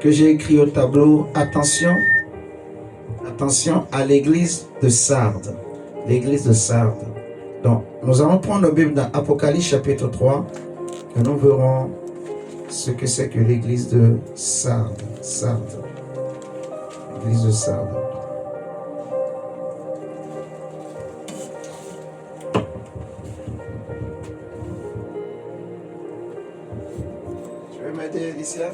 que j'ai écrit au tableau. Attention, attention à l'église de Sardes. L'église de Sardes. Donc, nous allons prendre nos Bibles dans Apocalypse chapitre 3 et nous verrons ce que c'est que l'église de Sardes. Sardes. L'église de Sardes. Tu veux m'aider, Alicia?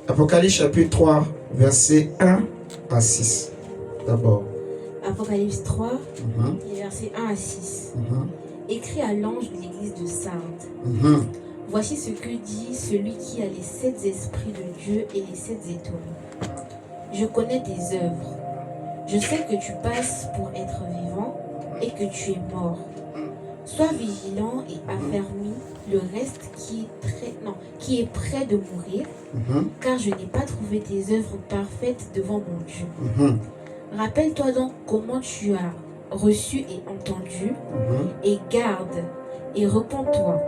Apocalypse chapitre 3, versets 1 à 6. D'abord. Apocalypse 3, et versets 1 à 6. Écrit à l'ange de l'église de Sardes. Voici ce que dit celui qui a les 7 esprits de Dieu et les 7 étoiles. Je connais tes œuvres. Je sais que tu passes pour être vivant et que tu es mort. Sois vigilant et affermis le reste qui est près de mourir, car je n'ai pas trouvé tes œuvres parfaites devant mon Dieu. Rappelle-toi donc comment tu as reçu et entendu, et garde et repens-toi.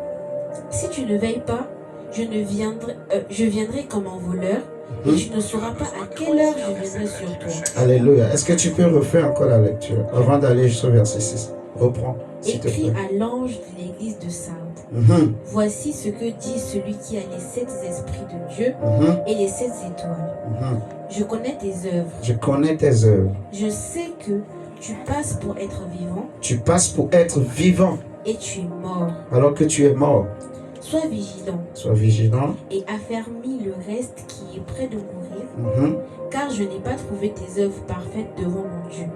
Si tu ne veilles pas, je viendrai comme un voleur, et tu ne sauras pas à quelle heure je viendrai sur toi. Alléluia. Est-ce que tu peux refaire encore la lecture avant d'aller jusqu'au verset 6? Reprends. Écrit à l'ange de l'église de Sardes. Voici ce que dit celui qui a les 7 esprits de Dieu et les 7 étoiles. Je connais tes œuvres. Je connais tes œuvres. Je sais que tu passes pour être vivant. Tu passes pour être vivant. Et tu es mort. Alors que tu es mort. Sois vigilant. Sois vigilant. Et affermis le reste qui est près de mourir. Car je n'ai pas trouvé tes œuvres parfaites devant mon Dieu.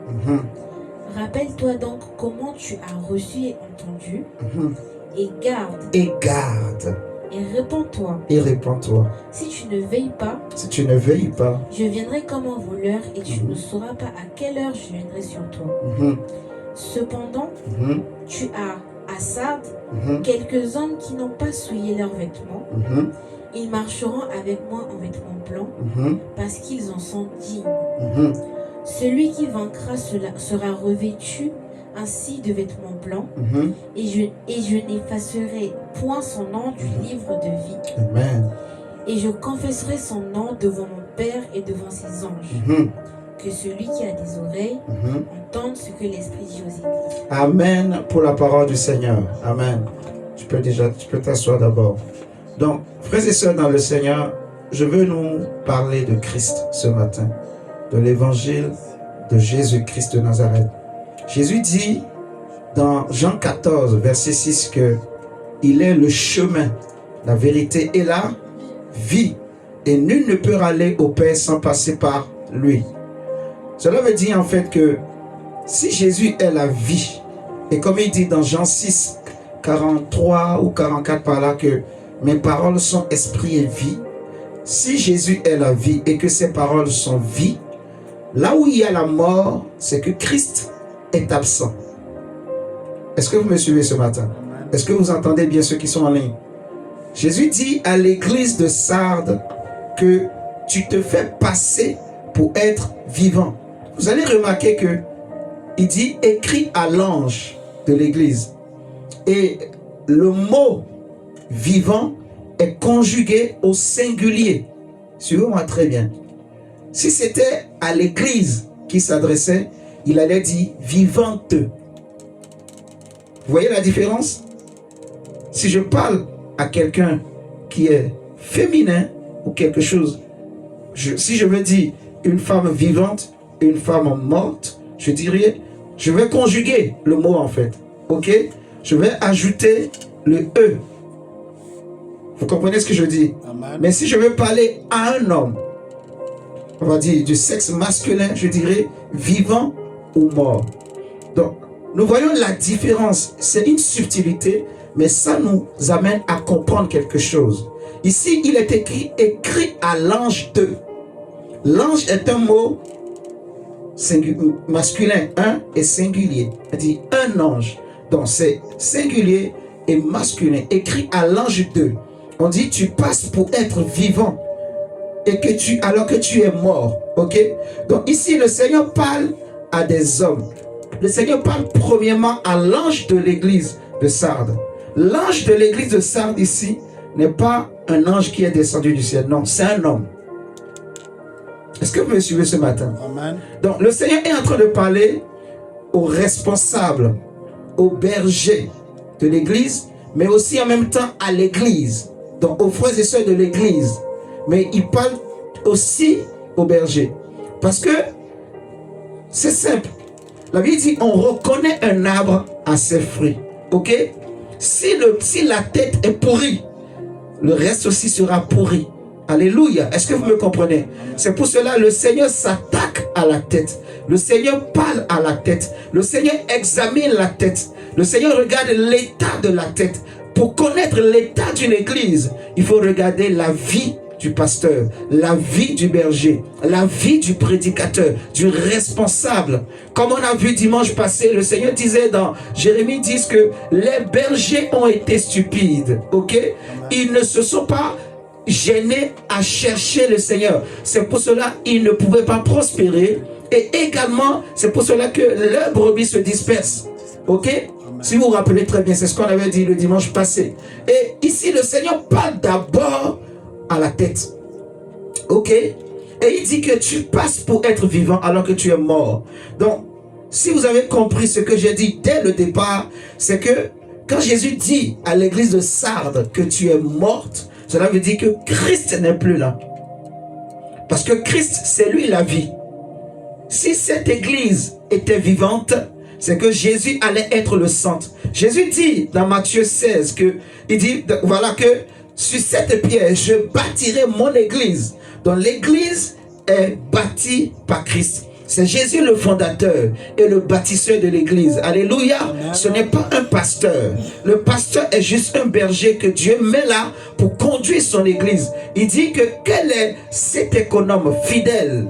Rappelle-toi donc comment tu as reçu et entendu. Et garde. Et garde. Et répands-toi. Et répands-toi. Si tu ne veilles pas. Si tu ne veilles pas. Je viendrai comme un voleur et tu ne sauras pas à quelle heure je viendrai sur toi. Cependant, tu as à Sardes quelques hommes qui n'ont pas souillé leurs vêtements. Ils marcheront avec moi en vêtements blancs parce qu'ils en sont dignes. Celui qui vaincra sera revêtu ainsi de vêtements blancs, et je n'effacerai point son nom du livre de vie. Amen. Et je confesserai son nom devant mon Père et devant ses anges. Que celui qui a des oreilles entende ce que l'Esprit dit aux églises. Amen pour la parole du Seigneur. Amen. Tu peux t'asseoir d'abord. Donc, frères et sœurs dans le Seigneur, je veux nous parler de Christ ce matin, de l'évangile de Jésus-Christ de Nazareth. Jésus dit dans Jean 14, verset 6 que il est le chemin, la vérité et la vie. Et nul ne peut aller au Père sans passer par lui. Cela veut dire en fait que si Jésus est la vie, et comme il dit dans Jean 6, 43 ou 44 par là, que mes paroles sont esprit et vie, si Jésus est la vie et que ses paroles sont vie, là où il y a la mort, c'est que Christ est absent. Est-ce que vous me suivez ce matin? Est-ce que vous entendez bien ceux qui sont en ligne? Jésus dit à l'église de Sardes que tu te fais passer pour être vivant. Vous allez remarquer que il dit écrit à l'ange de l'église. Et le mot vivant est conjugué au singulier. Suivez-moi très bien. Si c'était à l'église qui s'adressait, il allait dire vivante. Vous voyez la différence? Si je parle à quelqu'un qui est féminin ou quelque chose, si je veux dire une femme vivante, une femme morte, je dirais, je vais conjuguer le mot en fait. Ok? Je vais ajouter le E. Vous comprenez ce que je dis? Amen. Mais si je veux parler à un homme, on va dire du sexe masculin, je dirais vivant ou mort. Donc, nous voyons la différence. C'est une subtilité, mais ça nous amène à comprendre quelque chose. Ici, il est écrit à l'ange de. L'ange est un mot masculin, un et singulier. Il dit un ange. Donc, c'est singulier et masculin. Écrit à l'ange de. On dit tu passes pour être vivant et que alors que tu es mort. Ok? Donc ici le Seigneur parle à des hommes. Le Seigneur parle premièrement à l'ange de l'église de Sardes. L'ange de l'église de Sardes ici n'est pas un ange qui est descendu du ciel. Non, c'est un homme. Est-ce que vous me suivez ce matin? Amen. Donc le Seigneur est en train de parler aux responsables, aux bergers de l'église, mais aussi en même temps à l'église, donc aux frères et sœurs de l'église. Mais il parle aussi aux bergers. Parce que c'est simple. La Bible dit on reconnaît un arbre à ses fruits. Ok? Si la tête est pourrie, le reste aussi sera pourri. Alléluia. Est-ce que vous me comprenez? C'est pour cela que le Seigneur s'attaque à la tête. Le Seigneur parle à la tête. Le Seigneur examine la tête. Le Seigneur regarde l'état de la tête. Pour connaître l'état d'une église, il faut regarder la vie du pasteur, la vie du berger, la vie du prédicateur, du responsable. Comme on a vu dimanche passé, le Seigneur disait dans Jérémie 10 que les bergers ont été stupides. Ok? Ils ne se sont pas gênés à chercher le Seigneur. C'est pour cela qu'ils ne pouvaient pas prospérer. Et également, c'est pour cela que leurs brebis se dispersent. Ok? Si vous vous rappelez très bien, c'est ce qu'on avait dit le dimanche passé. Et ici, le Seigneur parle d'abord à la tête. Ok? Et il dit que tu passes pour être vivant alors que tu es mort. Donc, si vous avez compris ce que j'ai dit dès le départ, c'est que quand Jésus dit à l'église de Sardes que tu es morte, cela veut dire que Christ n'est plus là. Parce que Christ, c'est lui la vie. Si cette église était vivante, c'est que Jésus allait être le centre. Jésus dit dans Matthieu 16 que, il dit, voilà que sur cette pierre, je bâtirai mon église. Donc l'église est bâtie par Christ. C'est Jésus le fondateur et le bâtisseur de l'église. Alléluia. Ce n'est pas un pasteur. Le pasteur est juste un berger que Dieu met là pour conduire son église. Il dit que quel est cet économe fidèle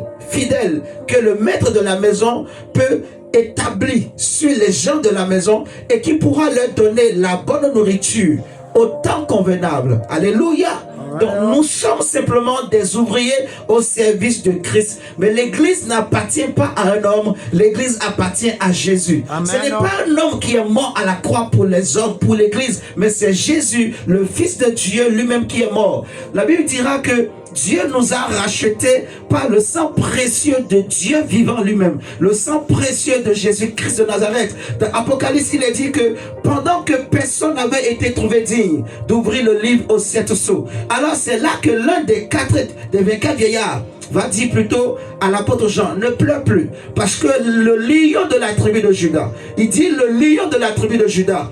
que le maître de la maison peut établir sur les gens de la maison et qui pourra leur donner la bonne nourriture au temps convenable. Alléluia. Donc nous sommes simplement des ouvriers au service de Christ. Mais l'église n'appartient pas à un homme, l'église appartient à Jésus. Amen. Ce n'est pas un homme qui est mort à la croix pour les hommes, pour l'église, mais c'est Jésus, le Fils de Dieu lui-même qui est mort. La Bible dira que Dieu nous a rachetés par le sang précieux de Dieu vivant lui-même. Le sang précieux de Jésus-Christ de Nazareth. Dans Apocalypse, il est dit que pendant que personne n'avait été trouvé digne d'ouvrir le livre aux 7 sceaux, alors c'est là que l'un des 24 vieillards va dire plutôt à l'apôtre Jean, ne pleure plus, parce que le lion de la tribu de Juda, il dit le lion de la tribu de Juda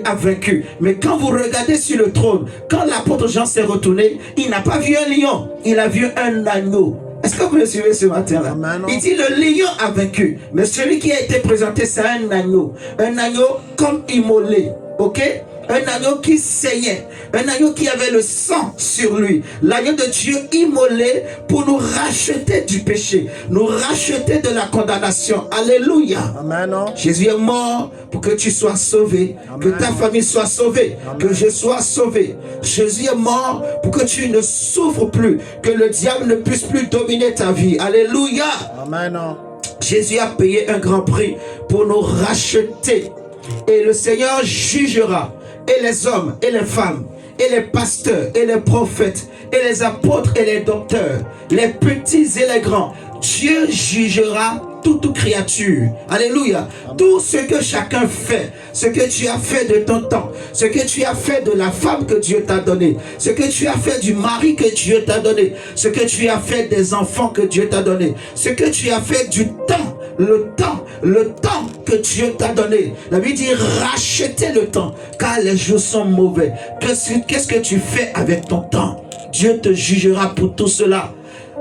a vaincu. Mais quand vous regardez sur le trône, quand l'apôtre Jean s'est retourné, il n'a pas vu un lion, il a vu un agneau. Est-ce que vous me suivez ce matin-là? Il dit le lion a vaincu, mais celui qui a été présenté, c'est un agneau comme immolé. Ok? Un agneau qui saignait, un agneau qui avait le sang sur lui, l'agneau de Dieu immolé pour nous racheter du péché, nous racheter de la condamnation. Alléluia. Amen. Jésus est mort pour que tu sois sauvé, amen, que ta famille soit sauvée, amen, que je sois sauvé. Jésus est mort pour que tu ne souffres plus, que le diable ne puisse plus dominer ta vie. Alléluia. Amen. Jésus a payé un grand prix pour nous racheter. Et le Seigneur jugera et les hommes et les femmes et les pasteurs et les prophètes et les apôtres et les docteurs, les petits et les grands. Dieu jugera toute créature. Alléluia. Tout ce que chacun fait, ce que tu as fait de ton temps, ce que tu as fait de la femme que Dieu t'a donné, ce que tu as fait du mari que Dieu t'a donné, ce que tu as fait des enfants que Dieu t'a donné, ce que tu as fait du temps, le temps que Dieu t'a donné. La Bible dit rachetez le temps, car les jours sont mauvais. Qu'est-ce que tu fais avec ton temps? Dieu te jugera pour tout cela.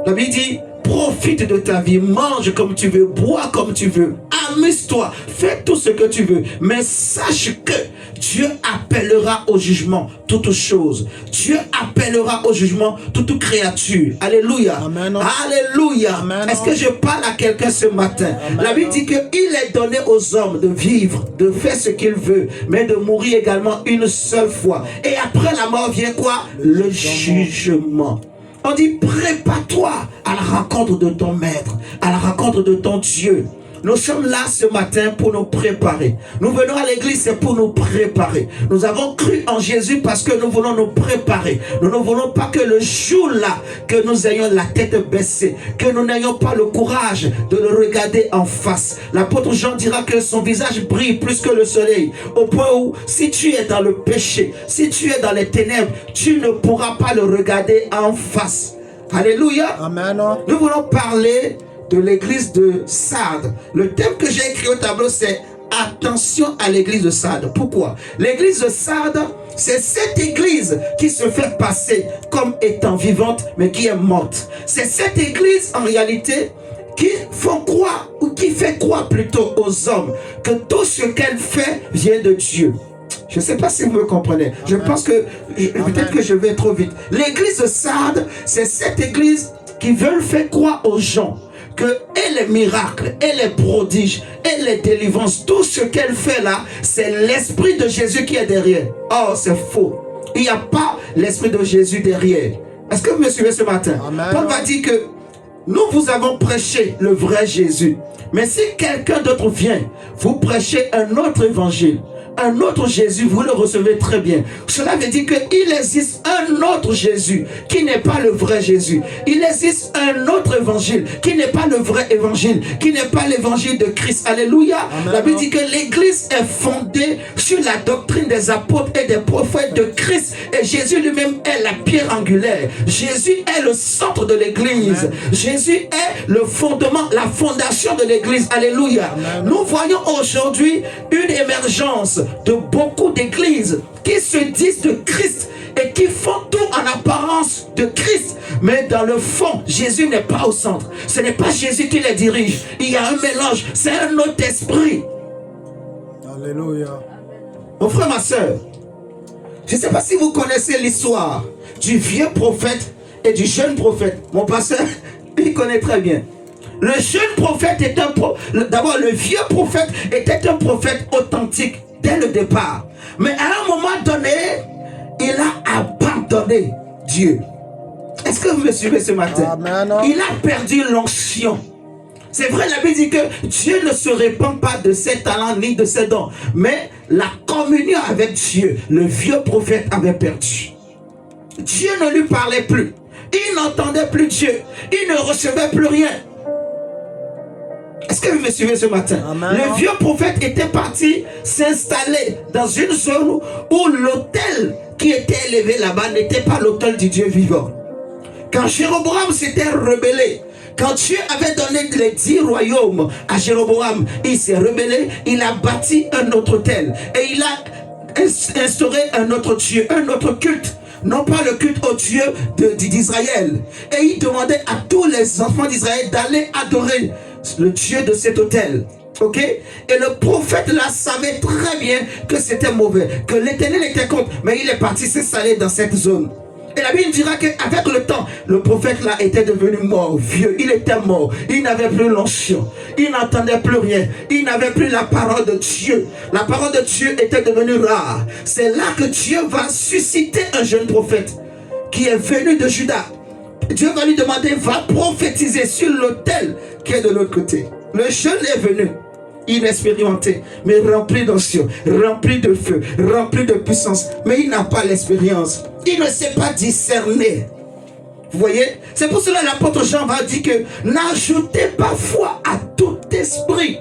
La Bible dit profite de ta vie, mange comme tu veux, bois comme tu veux, amuse-toi, fais tout ce que tu veux, mais sache que Dieu appellera au jugement toutes choses. Dieu appellera au jugement toute créature. Alléluia. Amen. Alléluia. Est-ce que je parle à quelqu'un ce matin? Amen. La Bible dit qu'il est donné aux hommes de vivre, de faire ce qu'il veut, mais de mourir également une seule fois. Et après la mort vient quoi? Le jugement. On dit prépare-toi à la rencontre de ton maître, à la rencontre de ton Dieu. Nous sommes là ce matin pour nous préparer. Nous venons à l'église, c'est pour nous préparer. Nous avons cru en Jésus parce que nous voulons nous préparer. Nous ne voulons pas que le jour-là, que nous ayons la tête baissée, que nous n'ayons pas le courage de le regarder en face. L'apôtre Jean dira que son visage brille plus que le soleil, au point où si tu es dans le péché, si tu es dans les ténèbres, tu ne pourras pas le regarder en face. Alléluia. Amen. Nous voulons parler de l'église de Sardes. Le thème que j'ai écrit au tableau, c'est attention à l'église de Sardes. Pourquoi? L'église de Sardes, c'est cette église qui se fait passer comme étant vivante, mais qui est morte. C'est cette église, en réalité, qui font croire, ou qui fait croire plutôt aux hommes, que tout ce qu'elle fait vient de Dieu. Je ne sais pas si vous me comprenez. Amen. Je pense que peut-être que je vais trop vite. L'église de Sardes, c'est cette église qui veut faire croire aux gens que et les miracles, et les prodiges, et les délivrances, tout ce qu'elle fait là, c'est l'esprit de Jésus qui est derrière. Oh, c'est faux. Il n'y a pas l'esprit de Jésus derrière. Est-ce que vous me suivez ce matin? Amen. Paul va dire que nous vous avons prêché le vrai Jésus. Mais si quelqu'un d'autre vient, vous prêchez un autre évangile, un autre Jésus, vous le recevez très bien. Cela veut dire qu'il existe un autre Jésus qui n'est pas le vrai Jésus. Il existe un autre évangile qui n'est pas le vrai évangile, qui n'est pas l'évangile de Christ. Alléluia. Amen. La Bible dit que l'église est fondée sur la doctrine des apôtres et des prophètes de Christ. Et Jésus lui-même est la pierre angulaire. Jésus est le centre de l'église. Jésus est le fondement, la fondation de l'église. Alléluia. Amen. Nous voyons aujourd'hui une émergence de beaucoup d'églises qui se disent de Christ et qui font tout en apparence de Christ, mais dans le fond, Jésus n'est pas au centre. Ce n'est pas Jésus qui les dirige. Il y a un mélange, c'est un autre esprit. Alléluia. Mon frère, ma soeur, je ne sais pas si vous connaissez l'histoire du vieux prophète et du jeune prophète. Mon pasteur, il connaît très bien. Le jeune prophète est d'abord, le vieux prophète était un prophète authentique dès le départ. Mais à un moment donné, il a abandonné Dieu. Est-ce que vous me suivez ce matin? Amen. Il a perdu l'onction. C'est vrai, la Bible dit que Dieu ne se répand pas de ses talents ni de ses dons. Mais la communion avec Dieu, le vieux prophète avait perdu. Dieu ne lui parlait plus. Il n'entendait plus Dieu. Il ne recevait plus rien. Est-ce que vous me suivez ce matin? Amen. Le vieux prophète était parti s'installer dans une zone où l'autel qui était élevé là-bas n'était pas l'autel du Dieu vivant. Quand Jéroboam s'était rebellé, quand Dieu avait donné les 10 royaumes à Jéroboam, il s'est rebellé, il a bâti un autre autel et il a instauré un autre Dieu, un autre culte. Non pas le culte au Dieu d'Israël. Et il demandait à tous les enfants d'Israël d'aller adorer le Dieu de cet autel. Ok? Et le prophète là savait très bien que c'était mauvais, que l'Éternel était contre, mais il est parti s'installer dans cette zone. Et la Bible dira qu'avec le temps, le prophète là était devenu mort, vieux, il était mort, il n'avait plus l'onction, il n'entendait plus rien, il n'avait plus la parole de Dieu. La parole de Dieu était devenue rare. C'est là que Dieu va susciter un jeune prophète qui est venu de Juda. Dieu va lui demander, va prophétiser sur l'autel qui est de l'autre côté. Le jeune est venu, inexpérimenté, mais rempli d'onction, rempli de feu, rempli de puissance, mais il n'a pas l'expérience. Il ne sait pas discerner. Vous voyez? C'est pour cela que l'apôtre Jean va dire que n'ajoutez pas foi à tout esprit.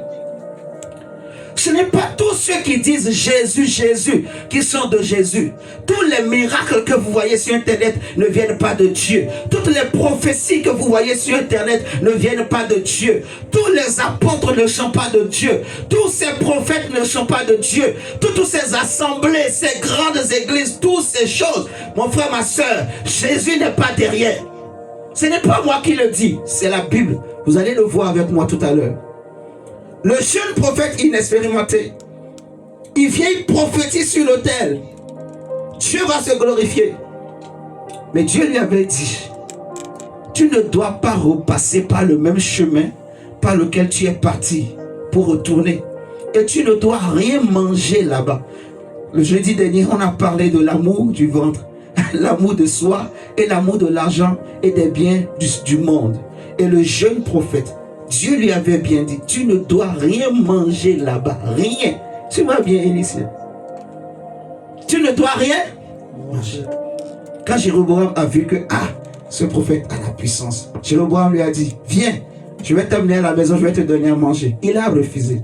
Ce n'est pas tous ceux qui disent Jésus, Jésus, qui sont de Jésus. Tous les miracles que vous voyez sur Internet ne viennent pas de Dieu. Toutes les prophéties que vous voyez sur Internet ne viennent pas de Dieu. Tous les apôtres ne sont pas de Dieu. Tous ces prophètes ne sont pas de Dieu. Toutes ces assemblées, ces grandes églises, toutes ces choses. Mon frère, ma soeur, Jésus n'est pas derrière. Ce n'est pas moi qui le dis, c'est la Bible. Vous allez le voir avec moi tout à l'heure. Le jeune prophète inexpérimenté, il vient prophétiser sur l'autel. Dieu va se glorifier. Mais Dieu lui avait dit, tu ne dois pas repasser par le même chemin par lequel tu es parti pour retourner. Et tu ne dois rien manger là-bas. Le jeudi dernier, on a parlé de l'amour du ventre, l'amour de soi et l'amour de l'argent et des biens du monde. Et le jeune prophète Dieu lui avait bien dit, tu ne dois rien manger là-bas, rien. Tu m'as bien initié. Tu ne dois rien manger. Quand Jéroboam a vu que, ce prophète a la puissance, Jéroboam lui a dit, viens, je vais t'amener à la maison, je vais te donner à manger. Il a refusé.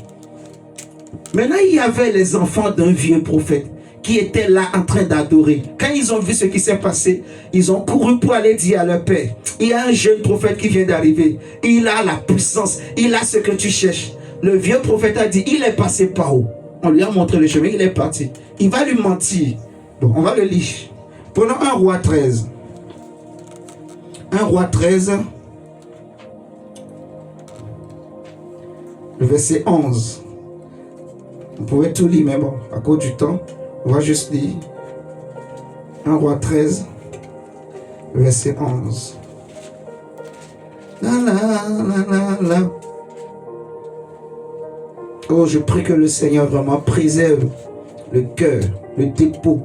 Maintenant, il y avait les enfants d'un vieux prophète qui étaient là en train d'adorer. Quand ils ont vu ce qui s'est passé, ils ont couru pour aller dire à leur père, il y a un jeune prophète qui vient d'arriver. Il a la puissance, il a ce que tu cherches. Le vieux prophète a dit, il est passé par où? On lui a montré le chemin, il est parti. Il va lui mentir. Bon, on va le lire. Prenons 1 Roi 13. 1 Roi 13. Le verset 11. On pouvait tout lire, mais bon, à cause du temps, on va juste lire 1 Roi 13, verset 11. La, la, la, la, la. Oh, je prie que le Seigneur vraiment préserve le cœur, le dépôt,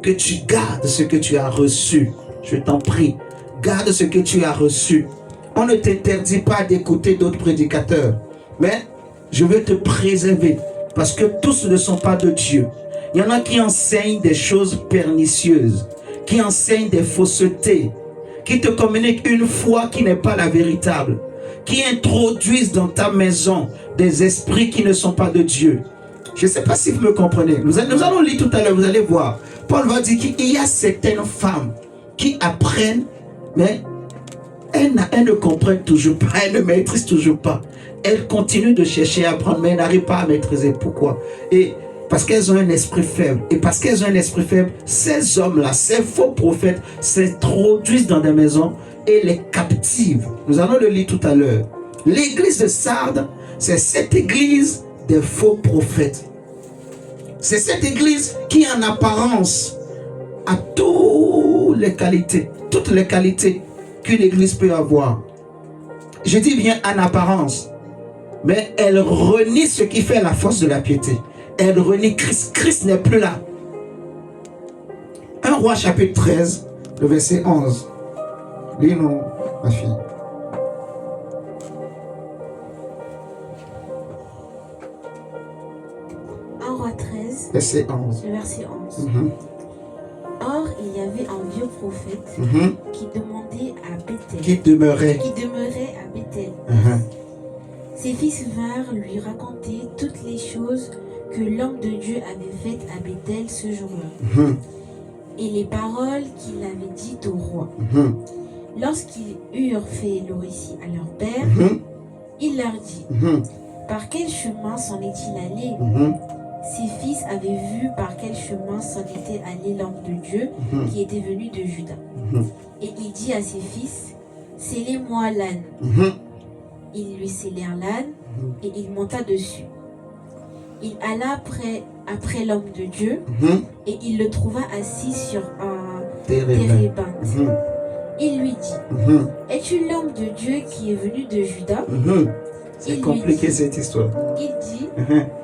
que tu gardes ce que tu as reçu. Je t'en prie, garde ce que tu as reçu. On ne t'interdit pas d'écouter d'autres prédicateurs, mais je veux te préserver parce que tous ne sont pas de Dieu. Il y en a qui enseignent des choses pernicieuses, qui enseignent des faussetés, qui te communiquent une foi qui n'est pas la véritable, qui introduisent dans ta maison des esprits qui ne sont pas de Dieu. Je ne sais pas si vous me comprenez. Nous allons lire tout à l'heure, vous allez voir. Paul va dire qu'il y a certaines femmes qui apprennent, mais elles ne comprennent toujours pas, elles ne maîtrisent toujours pas. Elles continuent de chercher à apprendre, mais elles n'arrivent pas à maîtriser. Pourquoi? Et parce qu'elles ont un esprit faible. Et parce qu'elles ont un esprit faible, ces hommes-là, ces faux prophètes, s'introduisent dans des maisons et les captivent. Nous allons le lire tout à l'heure. L'église de Sardes, c'est cette église des faux prophètes. C'est cette église qui, en apparence, a toutes les qualités qu'une église peut avoir. Je dis bien en apparence, mais elle renie ce qui fait la force de la piété. Elle renie Christ. Christ n'est plus là. 1 Roi chapitre 13, le verset 11. Lis-nous, ma fille. Verset 11. Le verset 11. Or, il y avait un vieux prophète qui demandait à Béthel. Qui demeurait à Béthel. Ses fils vinrent lui raconter toutes les choses que l'homme de Dieu avait faites à Béthel ce jour-là. Et les paroles qu'il avait dites au roi. Lorsqu'ils eurent fait le récit à leur père, il leur dit, par quel chemin s'en est-il allé? Ses fils avaient vu par quel chemin s'en était allé l'homme de Dieu qui était venu de Juda. Et il dit à ses fils, scellez-moi l'âne. Ils lui scellèrent l'âne et il monta dessus. Il alla après l'homme de Dieu et il le trouva assis sur un térébinthe. Il lui dit, es-tu l'homme de Dieu qui est venu de Juda? C'est compliqué cette histoire. Il dit,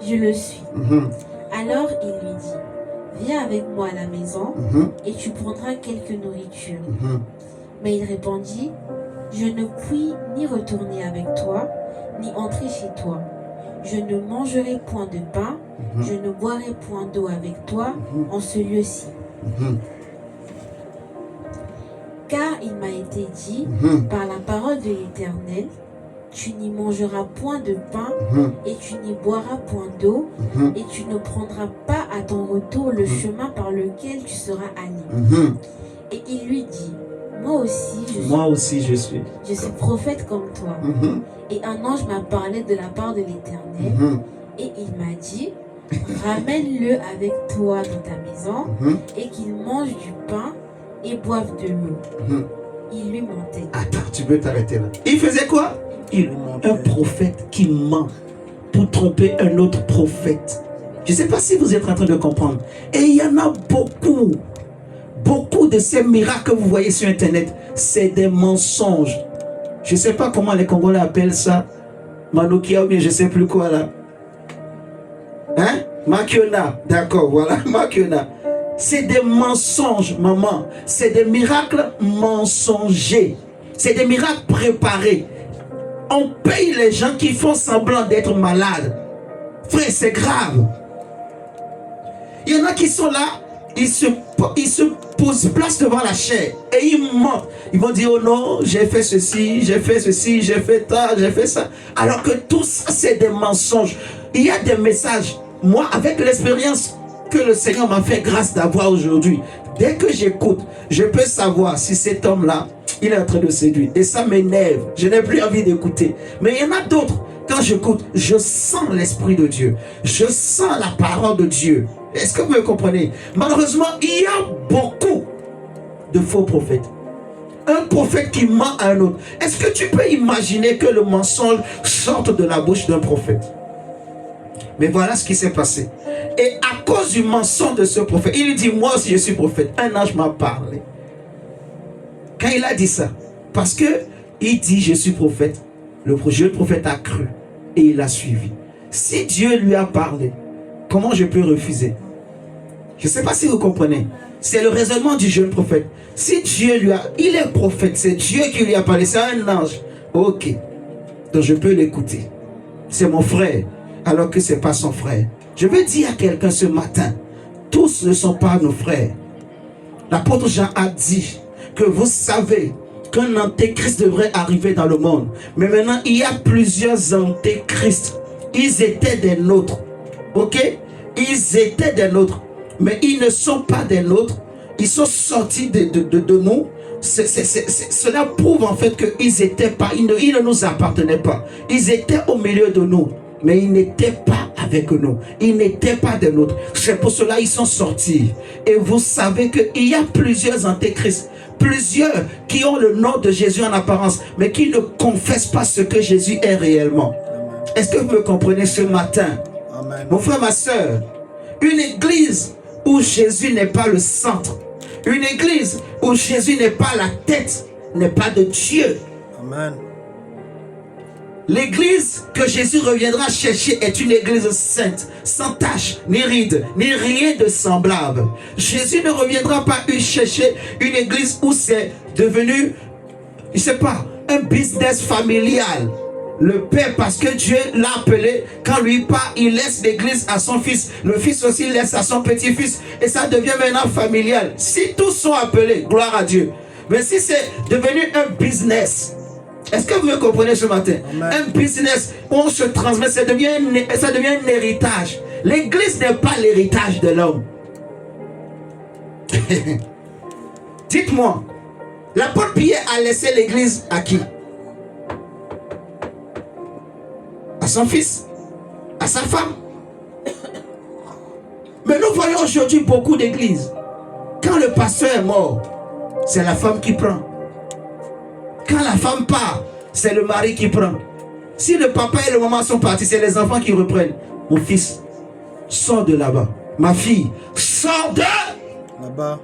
je le suis. Alors il lui dit, viens avec moi à la maison et tu prendras quelque nourriture. Mais il répondit, je ne puis ni retourner avec toi, ni entrer chez toi. Je ne mangerai point de pain, je ne boirai point d'eau avec toi en ce lieu-ci. Car il m'a été dit, par la parole de l'Éternel, tu n'y mangeras point de pain et tu n'y boiras point d'eau et tu ne prendras pas à ton retour le chemin par lequel tu seras allé. Et il lui dit, moi aussi je suis prophète comme toi. Et un ange m'a parlé de la part de l'Éternel et il m'a dit, ramène-le avec toi dans ta maison et qu'il mange du pain et boive de l'eau. Il lui mentait. Attends, tu peux t'arrêter là. Il faisait quoi? Un prophète qui ment pour tromper un autre prophète. Je ne sais pas si vous êtes en train de comprendre. Et il y en a beaucoup de ces miracles que vous voyez sur Internet, c'est des mensonges. Je ne sais pas comment les Congolais appellent ça. Manukia ou bien je ne sais plus quoi là. Hein? Makiona. D'accord, voilà, Makiona. C'est des mensonges, maman. C'est des miracles mensongers. C'est des miracles préparés. On paye les gens qui font semblant d'être malades. Frère, c'est grave. Il y en a qui sont là, ils se posent place devant la chair et ils mentent. Ils vont dire, oh non, j'ai fait ceci, j'ai fait ceci, j'ai fait ça, j'ai fait ça. Alors que tout ça, c'est des mensonges. Il y a des messages. Moi, avec l'expérience que le Seigneur m'a fait grâce d'avoir aujourd'hui, dès que j'écoute, je peux savoir si cet homme-là, il est en train de séduire. Et ça m'énerve. Je n'ai plus envie d'écouter. Mais il y en a d'autres. Quand j'écoute, je sens l'Esprit de Dieu. Je sens la parole de Dieu. Est-ce que vous me comprenez? Malheureusement, il y a beaucoup de faux prophètes. Un prophète qui ment à un autre. Est-ce que tu peux imaginer que le mensonge sorte de la bouche d'un prophète? Mais voilà ce qui s'est passé. Et à cause du mensonge de ce prophète, il dit, moi aussi je suis prophète. Un ange m'a parlé. Quand il a dit ça, parce que il dit, je suis prophète, le jeune prophète a cru et il a suivi. Si Dieu lui a parlé, comment je peux refuser? Je ne sais pas si vous comprenez. C'est le raisonnement du jeune prophète. Si Dieu lui a... Il est prophète, c'est Dieu qui lui a parlé, c'est un ange. Ok, donc je peux l'écouter. C'est mon frère, alors que ce n'est pas son frère. Je veux dire à quelqu'un ce matin, tous ne sont pas nos frères. L'apôtre Jean a dit que vous savez qu'un antéchrist devrait arriver dans le monde. Mais maintenant, il y a plusieurs antéchrists. Ils étaient des nôtres. Ok? Ils étaient des nôtres. Mais ils ne sont pas des nôtres. Ils sont sortis de nous. Cela prouve en fait qu'ils étaient pas, ils ne nous appartenaient pas. Ils étaient au milieu de nous. Mais ils n'étaient pas avec nous. Ils n'étaient pas des nôtres. C'est pour cela qu'ils sont sortis. Et vous savez qu'il y a plusieurs antéchrists. Plusieurs qui ont le nom de Jésus en apparence, mais qui ne confessent pas ce que Jésus est réellement. Est-ce que vous me comprenez ce matin? Amen. Mon frère, ma soeur, une église où Jésus n'est pas le centre, une église où Jésus n'est pas la tête, n'est pas de Dieu. Amen. L'église que Jésus reviendra chercher est une église sainte, sans tache, ni ride, ni rien de semblable. Jésus ne reviendra pas chercher une église où c'est devenu, je ne sais pas, un business familial. Le père, parce que Dieu l'a appelé, quand lui part, il laisse l'église à son fils. Le fils aussi laisse à son petit-fils. Et ça devient maintenant familial. Si tous sont appelés, gloire à Dieu. Mais si c'est devenu un business, est-ce que vous me comprenez ce matin? Amen. Un business où on se transmet, ça devient un héritage. L'église n'est pas l'héritage de l'homme. Dites-moi, l'apôtre Pierre a laissé l'église à qui? À son fils, à sa femme. Mais nous voyons aujourd'hui beaucoup d'églises. Quand le pasteur est mort, c'est la femme qui prend. Quand la femme part, c'est le mari qui prend. Si le papa et le maman sont partis, c'est les enfants qui reprennent. Mon fils, sors de là-bas. Ma fille, sors de là-bas.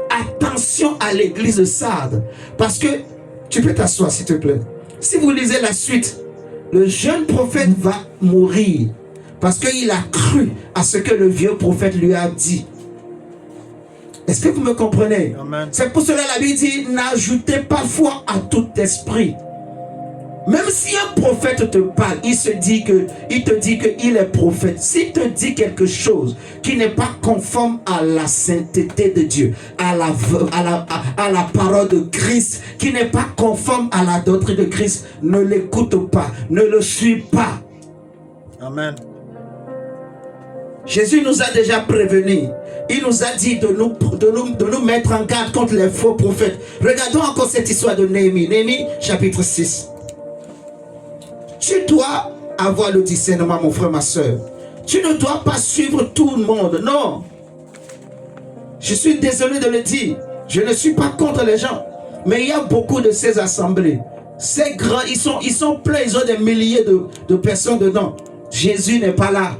Attention à l'église de Sardes. Parce que, tu peux t'asseoir s'il te plaît. Si vous lisez la suite, le jeune prophète va mourir. Parce qu'il a cru à ce que le vieux prophète lui a dit. Est-ce que vous me comprenez? C'est pour cela la Bible dit, n'ajoutez pas foi à tout esprit. Même si un prophète te parle, il te dit qu'il est prophète. S'il te dit quelque chose qui n'est pas conforme à la sainteté de Dieu, à la parole de Christ, qui n'est pas conforme à la doctrine de Christ, ne l'écoute pas, ne le suis pas. Amen. Jésus nous a déjà prévenus. Il nous a dit de nous mettre en garde contre les faux prophètes. Regardons encore cette histoire de Néhémie. Néhémie, chapitre 6. Tu dois avoir le discernement, mon frère, ma soeur. Tu ne dois pas suivre tout le monde. Non. Je suis désolé de le dire. Je ne suis pas contre les gens. Mais il y a beaucoup de ces assemblées. Ces grands, ils sont pleins. Ils ont des milliers de personnes dedans. Jésus n'est pas là.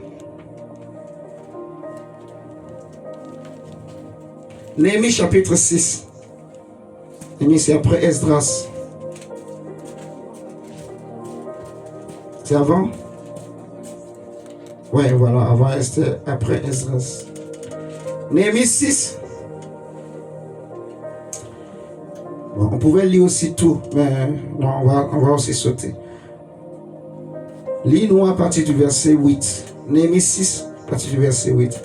Néhémie chapitre 6. Néhémie, c'est après Esdras. C'est avant? Ouais, voilà, avant Esther, après Esdras. Néhémie 6. Bon, on pouvait lire aussi tout, mais non, on va aussi sauter. Lis-nous à partir du verset 8. Néhémie 6, à partir du verset 8.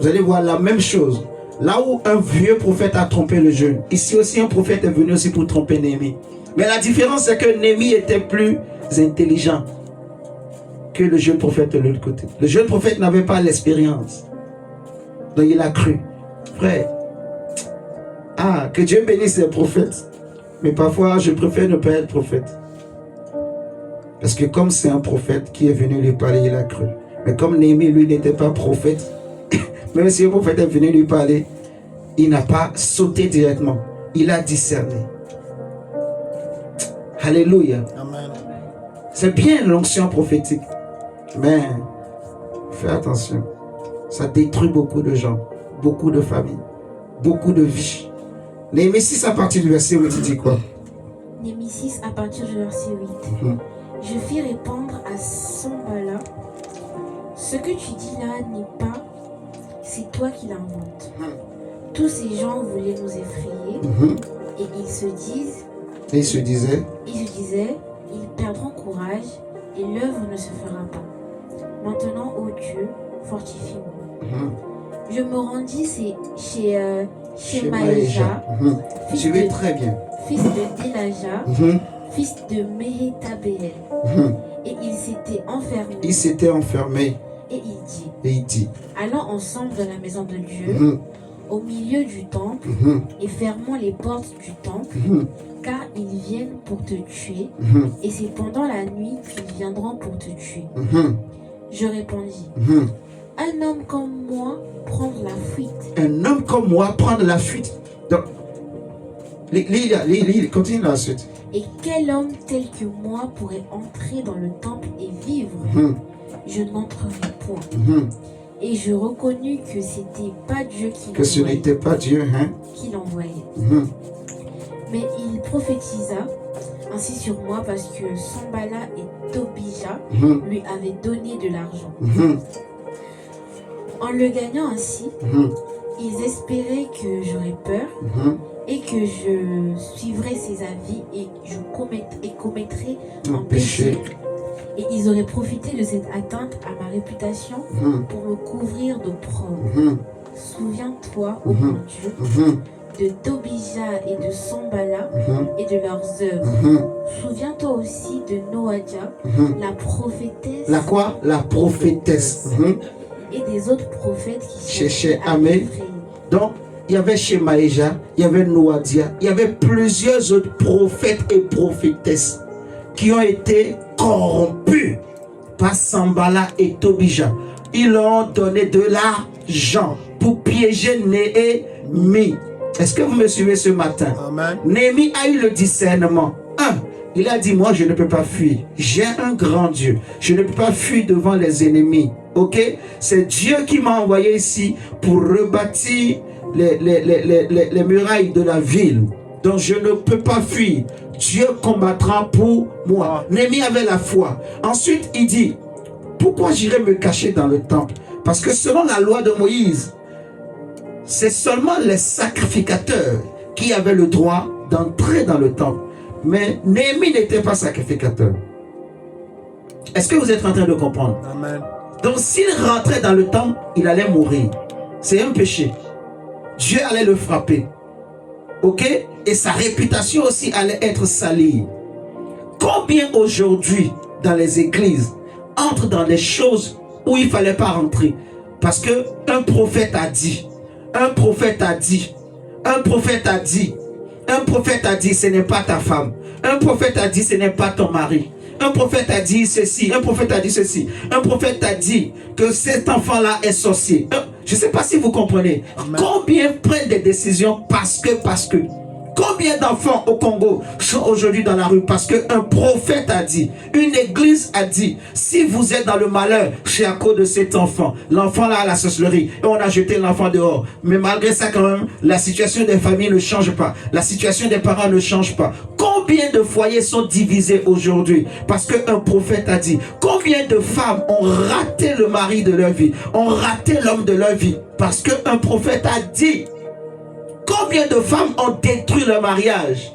Vous allez voir la même chose. Là où un vieux prophète a trompé le jeune, ici aussi un prophète est venu aussi pour tromper Néhémie. Mais la différence, c'est que Néhémie était plus intelligent que le jeune prophète de l'autre côté. Le jeune prophète n'avait pas l'expérience. Donc il a cru. Frère, que Dieu bénisse les prophètes. Mais parfois, je préfère ne pas être prophète. Parce que comme c'est un prophète qui est venu lui parler, il a cru. Mais comme Néhémie, lui, n'était pas prophète, même si le prophète est venu lui parler, il n'a pas sauté directement. Il a discerné. Alléluia. Amen. C'est bien l'onction prophétique. Mais fais attention. Ça détruit beaucoup de gens, beaucoup de familles, beaucoup de vies. Néhémie 6 à partir du verset 8, il dit quoi? Néhémie 6 à partir du verset 8. Je fis répondre à Sanballat, ce que tu dis là n'est pas, c'est toi qui l'inventes. Tous ces gens voulaient nous effrayer et ils se disaient, ils perdront courage et l'œuvre ne se fera pas. Maintenant, ô Dieu, fortifie-moi. Je me rendis chez Maëja, fils de Délaja, fils de Méhétabéel. Et il s'était enfermé. Et il dit, allons ensemble dans la maison de Dieu, au milieu du temple, et fermons les portes du temple, car ils viennent pour te tuer, et c'est pendant la nuit qu'ils viendront pour te tuer. Je répondis, un homme comme moi prendre la fuite. Un homme comme moi prendre la fuite. Donc, continue la suite. Et quel homme tel que moi pourrait entrer dans le temple et vivre? Je n'entrerai point. Et je reconnus que c'était pas Dieu qui que ce n'était pas Dieu qui l'envoyait. Mais il prophétisa ainsi sur moi parce que Sanballat et Tobija lui avaient donné de l'argent. En le gagnant ainsi, ils espéraient que j'aurais peur et que je suivrais ses avis et je commettrais un péché. Et ils auraient profité de cette atteinte à ma réputation pour me couvrir d'opprobre. Souviens-toi, ô mon Dieu, de Tobija et de Sanballat et de leurs œuvres. Souviens-toi aussi de Noadia, la prophétesse. La quoi? La prophétesse. Et des autres prophètes qui cherchaient à m'effrayer. Donc, il y avait chez Maëja, il y avait Noadia, il y avait plusieurs autres prophètes et prophétesses qui ont été corrompus par Sanballat et Tobija. Ils leur ont donné de l'argent pour piéger Néhémie. Est-ce que vous me suivez ce matin? Amen. Néhémie a eu le discernement. Il a dit, moi je ne peux pas fuir. J'ai un grand Dieu. Je ne peux pas fuir devant les ennemis. Ok? C'est Dieu qui m'a envoyé ici pour rebâtir les murailles de la ville. Donc je ne peux pas fuir. Dieu combattra pour moi. Néhémie avait la foi. Ensuite il dit, pourquoi j'irai me cacher dans le temple? Parce que selon la loi de Moïse, c'est seulement les sacrificateurs qui avaient le droit d'entrer dans le temple. Mais Néhémie n'était pas sacrificateur. Est-ce que vous êtes en train de comprendre? Amen. Donc s'il rentrait dans le temple, il allait mourir. C'est un péché. Dieu allait le frapper. Ok? Et sa réputation aussi allait être salie. Combien aujourd'hui dans les églises entrent dans des choses où il ne fallait pas rentrer? Parce qu'un prophète a dit, un prophète a dit, un prophète a dit, un prophète a dit, ce n'est pas ta femme. Un prophète a dit, ce n'est pas ton mari. Un prophète a dit ceci, un prophète a dit ceci. Un prophète a dit que cet enfant-là est sorcier. Je ne sais pas si vous comprenez. Amen. Combien prennent des décisions parce que. Combien d'enfants au Congo sont aujourd'hui dans la rue parce qu'un prophète a dit, une église a dit, si vous êtes dans le malheur, c'est à cause de cet enfant. L'enfant là a la sorcellerie et on a jeté l'enfant dehors. Mais malgré ça quand même, la situation des familles ne change pas. La situation des parents ne change pas. Combien de foyers sont divisés aujourd'hui parce qu'un prophète a dit? Combien de femmes ont raté le mari de leur vie, ont raté l'homme de leur vie parce qu'un prophète a dit? combien de femmes ont détruit leur mariage?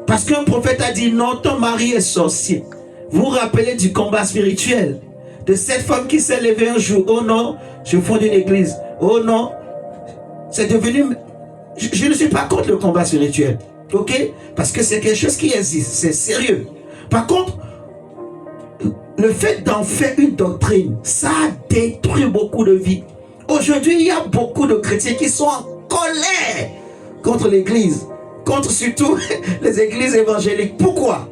Parce qu'un prophète a dit non, ton mari est sorcier. Vous vous rappelez du combat spirituel de cette femme qui s'est levée un jour. Oh non, je fonde une église. Oh non, c'est devenu... Je ne suis pas contre le combat spirituel. Ok? Parce que c'est quelque chose qui existe. C'est sérieux. Par contre, le fait d'en faire une doctrine, ça a détruit beaucoup de vies. Aujourd'hui, il y a beaucoup de chrétiens qui sont en colère contre l'église, contre surtout les églises évangéliques. Pourquoi?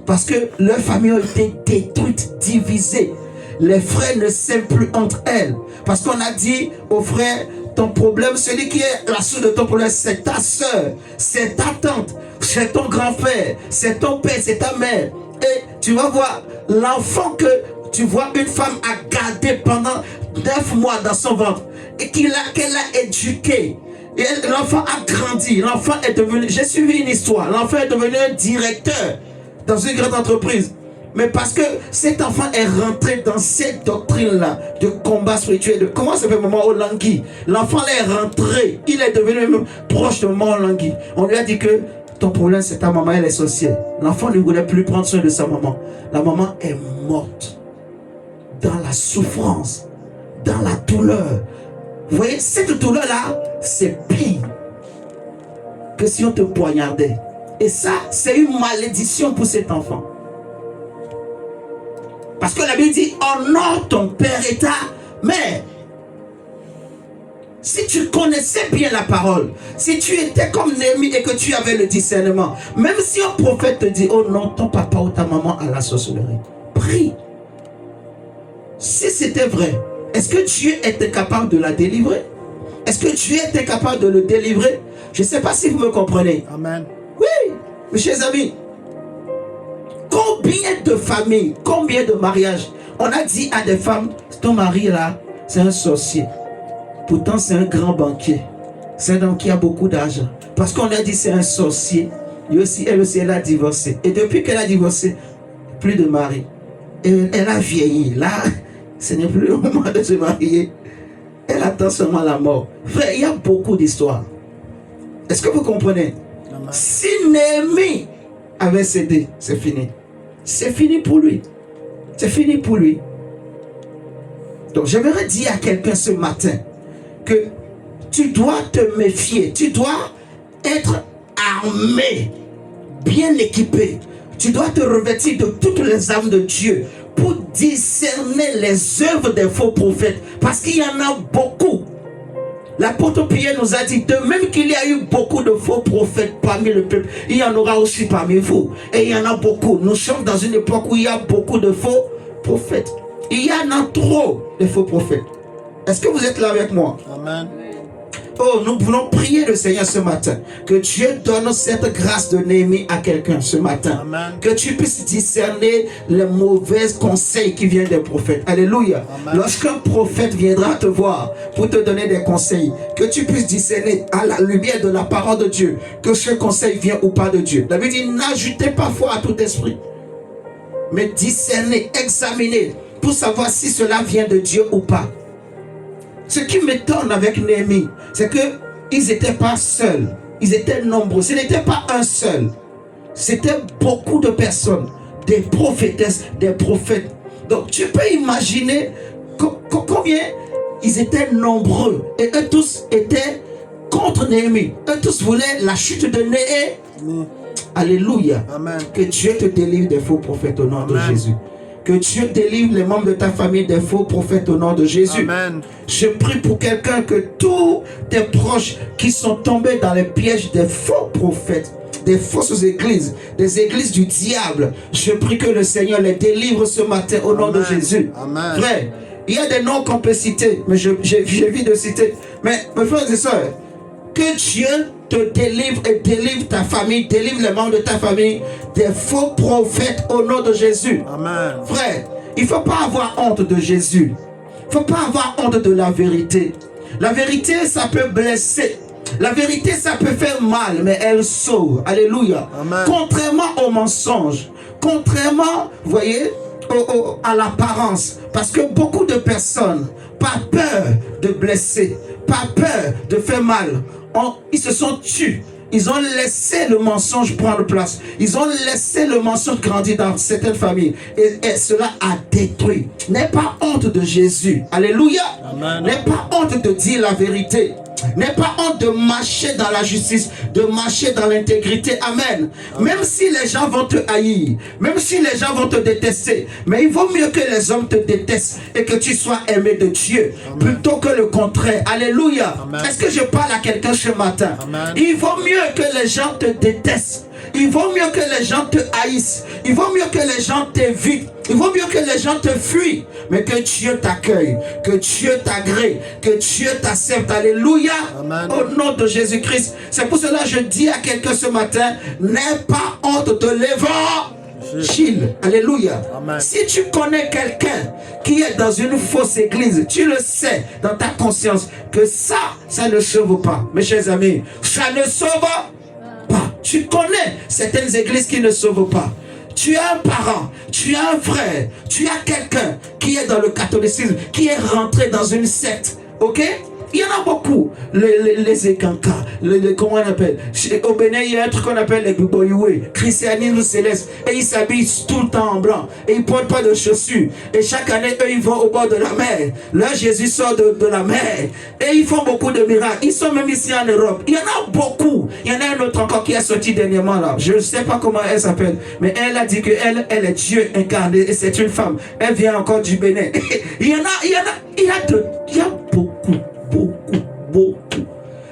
Parce que leurs familles ont été détruites, divisées. Les frères ne s'aiment plus entre elles. Parce qu'on a dit aux frères, ton problème, celui qui est la source de ton problème, c'est ta soeur, c'est ta tante, c'est ton grand-père, c'est ton père, c'est ta mère. Et tu vas voir l'enfant que tu vois une femme a gardé pendant 9 mois dans son ventre et qu'elle a éduqué. Et l'enfant a grandi, l'enfant est devenu, j'ai suivi une histoire, l'enfant est devenu un directeur dans une grande entreprise. Mais parce que cet enfant est rentré dans cette doctrine-là de combat spirituel, de comment s'appelle Maman Olangui. L'enfant est rentré, il est devenu même proche de Maman Olangui. On lui a dit que ton problème c'est ta maman, elle est sorcière. L'enfant ne voulait plus prendre soin de sa maman. La maman est morte dans la souffrance, dans la douleur. Vous voyez, cette douleur-là, c'est pire que si on te poignardait. Et ça, c'est une malédiction pour cet enfant. Parce que la Bible dit, honore ton père et ta mère. Si tu connaissais bien la parole, si tu étais comme Néhémie et que tu avais le discernement, même si un prophète te dit, oh non, ton papa ou ta maman a la sorcellerie, prie. Si c'était vrai, est-ce que Dieu était capable de la délivrer? Est-ce que Dieu était capable de le délivrer? Je ne sais pas si vous me comprenez. Amen. Oui, mes chers amis. Combien de familles, combien de mariages, on a dit à des femmes, ton mari là, c'est un sorcier. Pourtant, c'est un grand banquier. C'est un homme qui a beaucoup d'argent. Parce qu'on a dit c'est un sorcier. Et aussi, elle a divorcé. Et depuis qu'elle a divorcé, plus de mari. Et elle a vieilli. Là, ce n'est plus le moment de se marier. Elle attend seulement la mort. Frère, il y a beaucoup d'histoires. Est-ce que vous comprenez? Amen. Si Néhémie avait cédé, c'est fini. C'est fini pour lui. C'est fini pour lui. Donc, j'aimerais dire à quelqu'un ce matin que tu dois te méfier. Tu dois être armé, bien équipé. Tu dois te revêtir de toutes les armes de Dieu pour discerner les œuvres des faux prophètes. Parce qu'il y en a beaucoup. L'apôtre Pierre nous a dit, de même qu'il y a eu beaucoup de faux prophètes parmi le peuple, il y en aura aussi parmi vous. Et il y en a beaucoup. Nous sommes dans une époque où il y a beaucoup de faux prophètes. Il y en a trop de faux prophètes. Est-ce que vous êtes là avec moi? Amen. Oh, nous voulons prier le Seigneur ce matin. Que Dieu donne cette grâce de Néhémie à quelqu'un ce matin. Amen. Que tu puisses discerner les mauvais conseils qui viennent des prophètes. Alléluia. Amen. Lorsqu'un prophète viendra te voir pour te donner des conseils, que tu puisses discerner à la lumière de la parole de Dieu que ce conseil vient ou pas de Dieu. La Bible dit, n'ajoutez pas foi à tout esprit, mais discernez, examinez pour savoir si cela vient de Dieu ou pas. Ce qui m'étonne avec Néhémie, c'est qu'ils n'étaient pas seuls. Ils étaient nombreux. Ce n'était pas un seul. C'était beaucoup de personnes. Des prophétesses, des prophètes. Donc tu peux imaginer combien ils étaient nombreux. Et eux tous étaient contre Néhémie. Eux tous voulaient la chute de Néhémie. Alléluia. Amen. Que Dieu te délivre des faux prophètes au nom de Jésus. Que Dieu délivre les membres de ta famille des faux prophètes au nom de Jésus. Amen. Je prie pour quelqu'un que tous tes proches qui sont tombés dans les pièges des faux prophètes, des fausses églises, des églises du diable, je prie que le Seigneur les délivre ce matin au nom de Jésus. Amen. Frère, il y a des noms qu'on peut citer, mais j'évite de citer. Mais mes frères et sœurs, que Dieu te délivre et délivre ta famille, délivre les membres de ta famille des faux prophètes au nom de Jésus. Amen. Frère, il ne faut pas avoir honte de Jésus. Il ne faut pas avoir honte de la vérité. La vérité, ça peut blesser. La vérité, ça peut faire mal, mais elle sauve. Alléluia. Amen. Contrairement au mensonge, contrairement, vous voyez, à l'apparence, Parce que beaucoup de personnes, par peur de blesser, par peur de faire mal, ils se sont tus. Ils ont laissé le mensonge prendre place. Ils ont laissé le mensonge grandir dans certaines familles. Et cela a détruit. N'aie pas honte de Jésus. Alléluia. N'aie pas honte de dire la vérité. N'aie pas honte de marcher dans la justice, de marcher dans l'intégrité. Amen. Même si les gens vont te haïr, même si les gens vont te détester, mais il vaut mieux que les hommes te détestent et que tu sois aimé de Dieu, plutôt que le contraire. Alléluia. Est-ce que je parle à quelqu'un ce matin? Il vaut mieux que les gens te détestent. Il vaut mieux que les gens te haïssent. Il vaut mieux que les gens t'évitent. Il vaut mieux que les gens te fuient. Mais que Dieu t'accueille. Que Dieu t'agrée. Que Dieu t'accepte. Alléluia. Au nom de Jésus-Christ. C'est pour cela que je dis à quelqu'un ce matin, n'aie pas honte de l'évangile. Alléluia. Si tu connais quelqu'un qui est dans une fausse église, tu le sais dans ta conscience que ça ne sauve pas. Mes chers amis, ça ne sauve pas. Tu connais certaines églises qui ne sauvent pas. Tu as un parent, tu as un frère, tu as quelqu'un qui est dans le catholicisme, qui est rentré dans une secte. Ok? Il y en a beaucoup. Les Ekanka, comment on appelle? Au Bénin, il y a un truc qu'on appelle les Biboyoué, christianisme céleste. Et ils s'habillent tout le temps en blanc. Et ils ne portent pas de chaussures. Et chaque année, eux, ils vont au bord de la mer. Là, Jésus sort de la mer. Et ils font beaucoup de miracles. Ils sont même ici en Europe. Il y en a beaucoup. Il y en a un autre encore qui est sorti dernièrement là. Je ne sais pas comment elle s'appelle. Mais elle a dit qu'elle est Dieu incarné. Et c'est une femme. Elle vient encore du Bénin. Il y a beaucoup.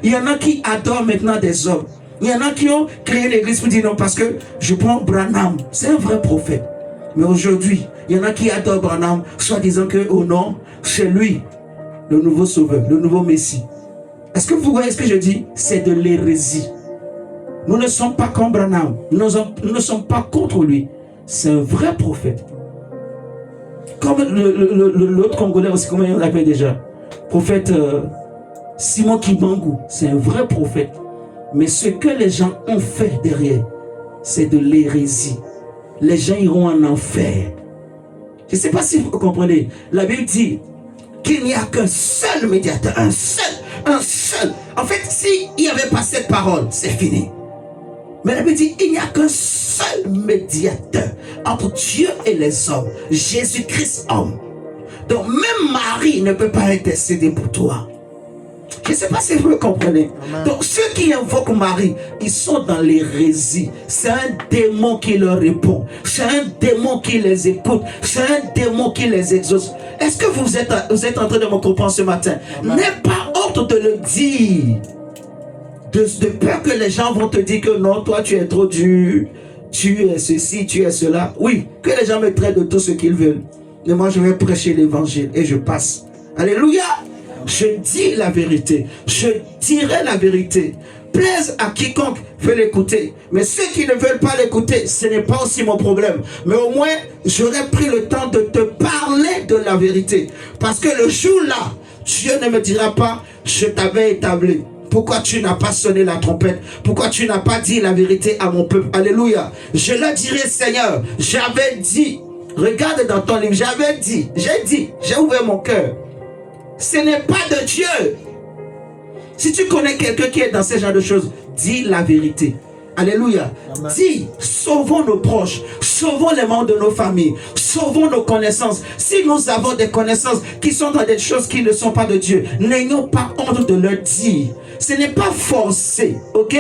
Il y en a qui adorent maintenant des hommes. Il y en a qui ont créé l'église pour dire non, parce que je prends Branham, c'est un vrai prophète. Mais aujourd'hui, il y en a qui adorent Branham, soit disant que oh non, c'est lui, le nouveau sauveur, le nouveau Messie. Est-ce que vous voyez ce que je dis? C'est de l'hérésie. Nous ne sommes pas comme Branham. Nous ne sommes pas contre lui. C'est un vrai prophète. Comme l'autre Congolais aussi, comment on l'appelle déjà? Prophète Simon Kibangu, c'est un vrai prophète. Mais ce que les gens ont fait derrière, c'est de l'hérésie. Les gens iront en enfer. Je ne sais pas si vous comprenez. La Bible dit qu'il n'y a qu'un seul médiateur, un seul. En fait, s'il n'y avait pas cette parole, c'est fini. Mais la Bible dit il n'y a qu'un seul médiateur entre Dieu et les hommes, Jésus-Christ homme. Donc même Marie ne peut pas intercéder pour toi. Je ne sais pas si vous le comprenez. Amen. Donc ceux qui invoquent Marie, ils sont dans l'hérésie. C'est un démon qui leur répond. C'est un démon qui les écoute. C'est un démon qui les exauce. Est-ce que vous êtes en train de me comprendre ce matin? N'aie pas honte de le dire. De peur que les gens vont te dire que non, toi tu es trop dur. Tu es ceci, tu es cela. Oui, que les gens me traitent de tout ce qu'ils veulent. Mais moi je vais prêcher l'évangile et je passe. Alléluia. Je dis la vérité. Je dirai la vérité. Plaise à quiconque veut l'écouter. Mais ceux qui ne veulent pas l'écouter, ce n'est pas aussi mon problème. Mais au moins, j'aurais pris le temps de te parler de la vérité. Parce que le jour-là, Dieu ne me dira pas, je t'avais établi. Pourquoi tu n'as pas sonné la trompette? Pourquoi tu n'as pas dit la vérité à mon peuple? Alléluia. Je leur dirai, Seigneur, j'avais dit. Regarde dans ton livre, j'avais dit. J'ai ouvert mon cœur. Ce n'est pas de Dieu. Si tu connais quelqu'un qui est dans ce genre de choses, dis la vérité. Alléluia. Amen. Dis, sauvons nos proches, sauvons les membres de nos familles, sauvons nos connaissances. Si nous avons des connaissances qui sont dans des choses qui ne sont pas de Dieu, n'ayons pas honte de leur dire. Ce n'est pas forcé, ok?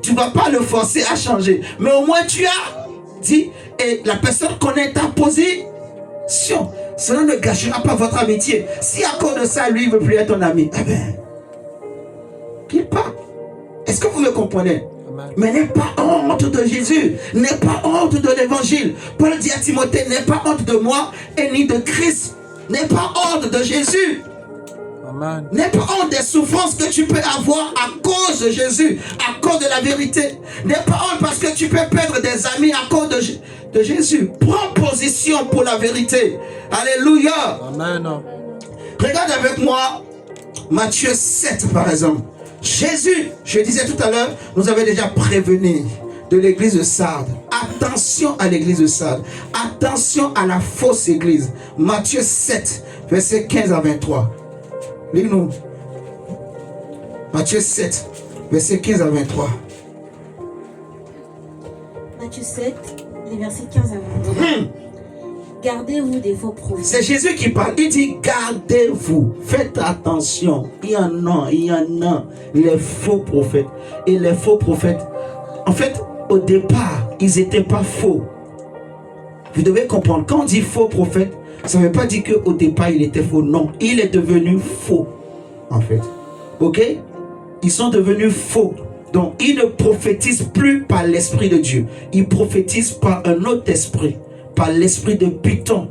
Tu ne vas pas le forcer à changer. Mais au moins tu as dit, et la personne connaît ta position. Cela ne gâchera pas votre amitié. Si à cause de ça, lui, il ne veut plus être ton ami, eh bien, qu'il part. Est-ce que vous me comprenez? Amen. Mais n'aie pas honte de Jésus. N'aie pas honte de l'évangile. Paul dit à Timothée, n'aie pas honte de moi et ni de Christ. N'aie pas honte de Jésus. Amen. N'aie pas honte des souffrances que tu peux avoir à cause de Jésus, à cause de la vérité. N'aie pas honte parce que tu peux perdre des amis à cause de Jésus. Prends position pour la vérité. Alléluia. Amen. Regarde avec moi Matthieu 7 par exemple. Jésus, je disais tout à l'heure, nous avait déjà prévenu de l'église de Sardes. Attention à l'église de Sardes. Attention à la fausse église. Matthieu 7, verset 15 à 23. Lis-nous. Matthieu 7, verset 15 à 23. Matthieu 7, les versets 15 à 23. Gardez-vous des faux prophètes. C'est Jésus qui parle. Il dit gardez-vous. Faites attention. Il y en a. Les faux prophètes. Et les faux prophètes, en fait, au départ, ils n'étaient pas faux. Vous devez comprendre. Quand on dit faux prophète, ça ne veut pas dire qu'au départ, il était faux. Non, il est devenu faux. En fait. Ok? Ils sont devenus faux. Donc, ils ne prophétisent plus par l'Esprit de Dieu. Ils prophétisent par un autre esprit. Par l'esprit de Python.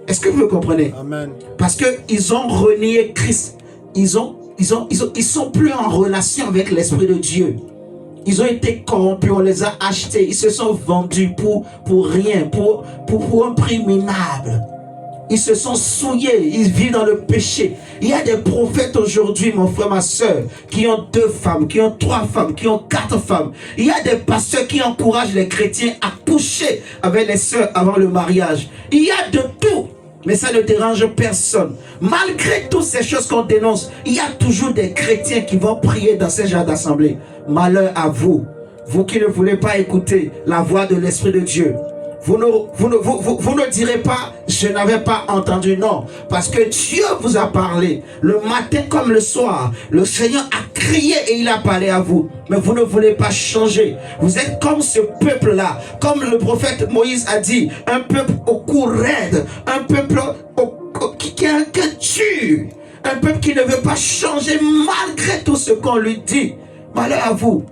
Est-ce que vous me comprenez? Amen. Parce qu'ils ont renié Christ. Ils sont plus en relation avec l'Esprit de Dieu. Ils ont été corrompus, on les a achetés. Ils se sont vendus pour rien, pour un prix minable. Ils se sont souillés, ils vivent dans le péché. Il y a des prophètes aujourd'hui, mon frère, ma soeur, qui ont 2 femmes, qui ont 3 femmes, qui ont 4 femmes. Il y a des pasteurs qui encouragent les chrétiens à coucher avec les sœurs avant le mariage. Il y a de tout, mais ça ne dérange personne. Malgré toutes ces choses qu'on dénonce, il y a toujours des chrétiens qui vont prier dans ces genres d'assemblée. Malheur à vous, vous qui ne voulez pas écouter la voix de l'Esprit de Dieu. Vous ne direz pas je n'avais pas entendu, non, parce que Dieu vous a parlé le matin comme le soir. Le Seigneur a crié et il a parlé à vous, mais vous ne voulez pas changer. Vous êtes comme ce peuple là, comme le prophète Moïse a dit, un peuple au cou raide, un peuple qui tue, un peuple qui ne veut pas changer malgré tout ce qu'on lui dit. Malheur à vous.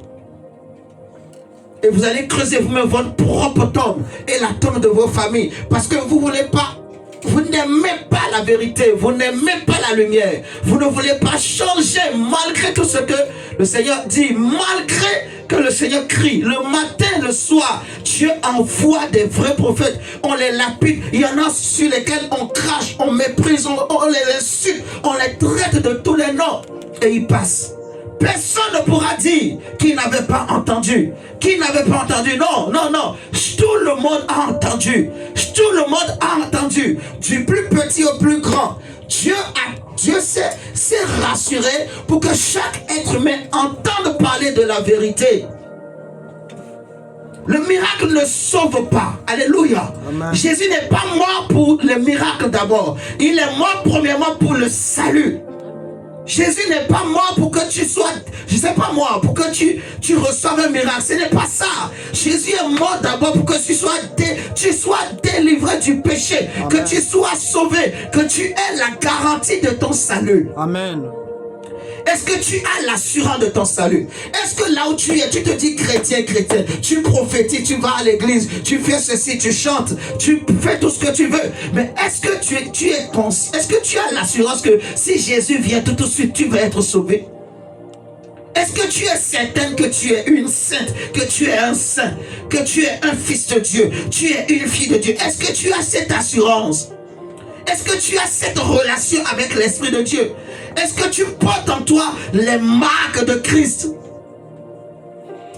Et vous allez creuser vous-même votre propre tombe et la tombe de vos familles. Parce que vous voulez pas, vous n'aimez pas la vérité, vous n'aimez pas la lumière. Vous ne voulez pas changer malgré tout ce que le Seigneur dit. Malgré que le Seigneur crie le matin, le soir, Dieu envoie des vrais prophètes. On les lapide. Il y en a sur lesquels on crache, on méprise, on les insulte, on les traite de tous les noms. Et ils passent. Personne ne pourra dire qu'il n'avait pas entendu. Qu'il n'avait pas entendu. Non, non, non. Tout le monde a entendu. Tout le monde a entendu. Du plus petit au plus grand. Dieu s'est rassuré pour que chaque être humain entende parler de la vérité. Le miracle ne sauve pas. Alléluia. Amen. Jésus n'est pas mort pour le miracle d'abord. Il est mort premièrement pour le salut. Jésus n'est pas mort pour que tu sois, je sais pas moi, pour que tu reçoives un miracle. Ce n'est pas ça. Jésus est mort d'abord pour que tu sois délivré du péché. Amen. Que tu sois sauvé, que tu aies la garantie de ton salut. Amen. Est-ce que tu as l'assurance de ton salut? Est-ce que là où tu es, tu te dis chrétien, tu prophétises, tu vas à l'église, tu fais ceci, tu chantes, tu fais tout ce que tu veux. Mais est-ce que tu es conscient? Est-ce que tu as l'assurance que si Jésus vient tout de suite, tu vas être sauvé? Est-ce que tu es certaine que tu es une sainte, que tu es un saint, que tu es un fils de Dieu, tu es une fille de Dieu? Est-ce que tu as cette assurance? Est-ce que tu as cette relation avec l'Esprit de Dieu? Est-ce que tu portes en toi les marques de Christ?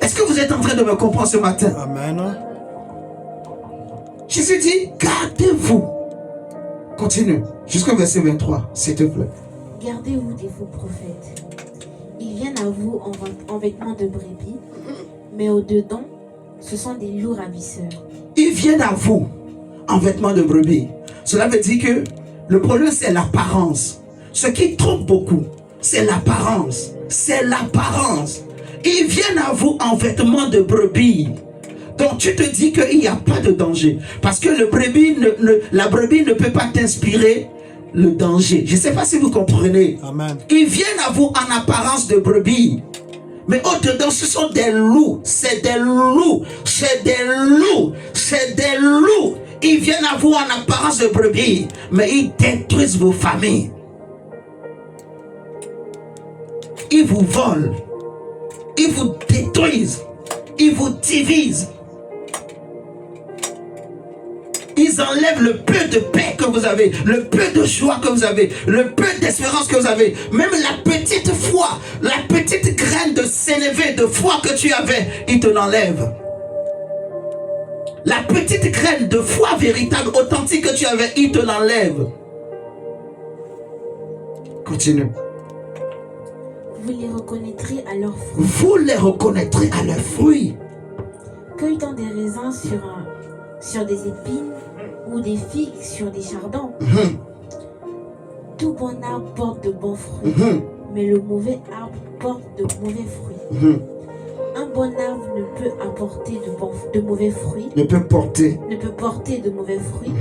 Est-ce que vous êtes en train de me comprendre ce matin? Amen. Jésus dit, gardez-vous. Continue, jusqu'au verset 23, s'il te plaît. Gardez-vous des faux prophètes. Ils viennent à vous en vêtements de brebis, mais au-dedans, ce sont des loups ravisseurs. Ils viennent à vous en vêtements de brebis. Cela veut dire que le problème, c'est l'apparence. Ce qui trompe beaucoup, c'est l'apparence. C'est l'apparence. Ils viennent à vous en vêtements de brebis. Donc tu te dis qu'il n'y a pas de danger. Parce que la brebis ne peut pas t'inspirer le danger. Je ne sais pas si vous comprenez. Amen. Ils viennent à vous en apparence de brebis. Mais au-dedans, ce sont des loups. C'est des loups. C'est des loups. C'est des loups. Ils viennent à vous en apparence de brebis. Mais ils détruisent vos familles. Ils vous volent. Ils vous détruisent. Ils vous divisent. Ils enlèvent le peu de paix que vous avez, le peu de joie que vous avez, le peu d'espérance que vous avez. Même la petite foi, la petite graine de sénévé, de foi que tu avais, ils te l'enlèvent. La petite graine de foi véritable, authentique que tu avais, ils te l'enlèvent. Continue. Vous les reconnaîtrez à leurs fruits. Vous les reconnaîtrez à leurs fruits. Cueillant des raisins sur des épines ou des figues sur des chardons. Tout bon arbre porte de bons fruits, mais le mauvais arbre porte de mauvais fruits. Un bon arbre ne peut apporter de mauvais fruits, Ne peut porter de mauvais fruits,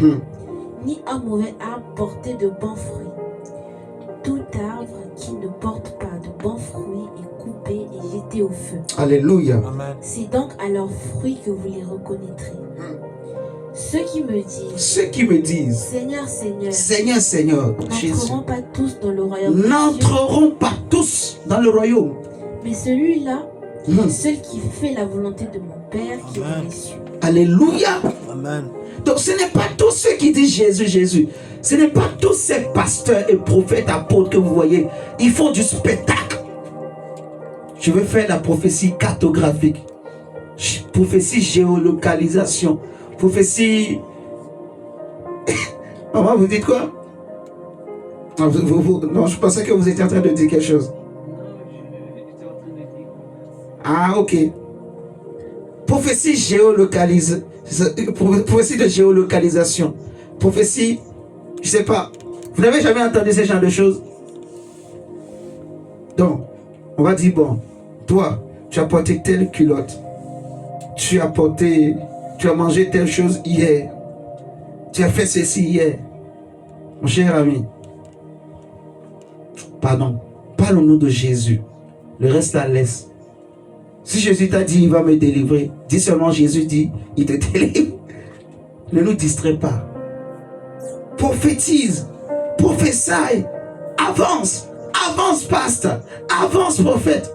ni un mauvais arbre porter de bons fruits. Tout arbre qui ne porte pas de bons fruits est coupé et jeté au feu. Alléluia. Amen. C'est donc à leurs fruits que vous les reconnaîtrez. Ceux qui me disent, Seigneur, Seigneur, Seigneur, Seigneur, Seigneur, Jésus, n'entreront pas tous dans le royaume de Dieu, n'entreront pas tous dans le royaume. mais celui-là, celui qui fait la volonté de mon Père qui est dans les cieux. Alléluia. Amen. Donc ce n'est pas tous ceux qui disent Jésus, Jésus. Ce n'est pas tous ces pasteurs et prophètes, apôtres que vous voyez. Ils font du spectacle. Je vais faire la prophétie cartographique. Prophétie géolocalisation. Prophétie... Maman, vous dites quoi? Non, je pensais que vous étiez en train de dire quelque chose. Ah, ok. Prophétie prophétie de géolocalisation. Prophétie, je sais pas. Vous n'avez jamais entendu ce genre de choses? Donc, on va dire, bon, toi, tu as porté telle culotte. Tu as mangé telle chose hier. Tu as fait ceci hier. Mon cher ami, pardon, parle au nom de Jésus. Le reste, la laisse. Si Jésus t'a dit, il va me délivrer, dis seulement Jésus dit, il te délivre. Ne nous distrais pas. Prophétise, prophétie, avance, avance, pasteur, avance, prophète.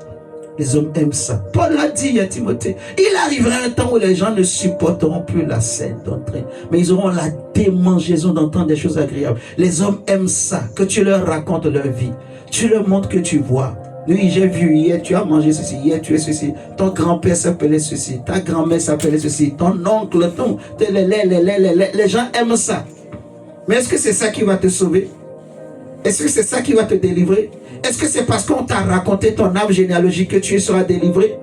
Les hommes aiment ça. Paul l'a dit à Timothée. Il arrivera un temps où les gens ne supporteront plus la saine doctrine, mais ils auront la démangeaison d'entendre des choses agréables. Les hommes aiment ça, que tu leur racontes leur vie. Tu leur montres que tu vois. Oui, j'ai vu hier, tu as mangé ceci, hier tu es ceci, ton grand-père s'appelait ceci, ta grand-mère s'appelait ceci, ton oncle, les gens aiment ça. Mais est-ce que c'est ça qui va te sauver? Est-ce que c'est ça qui va te délivrer? Est-ce que c'est parce qu'on t'a raconté ton arbre généalogique que tu seras délivré?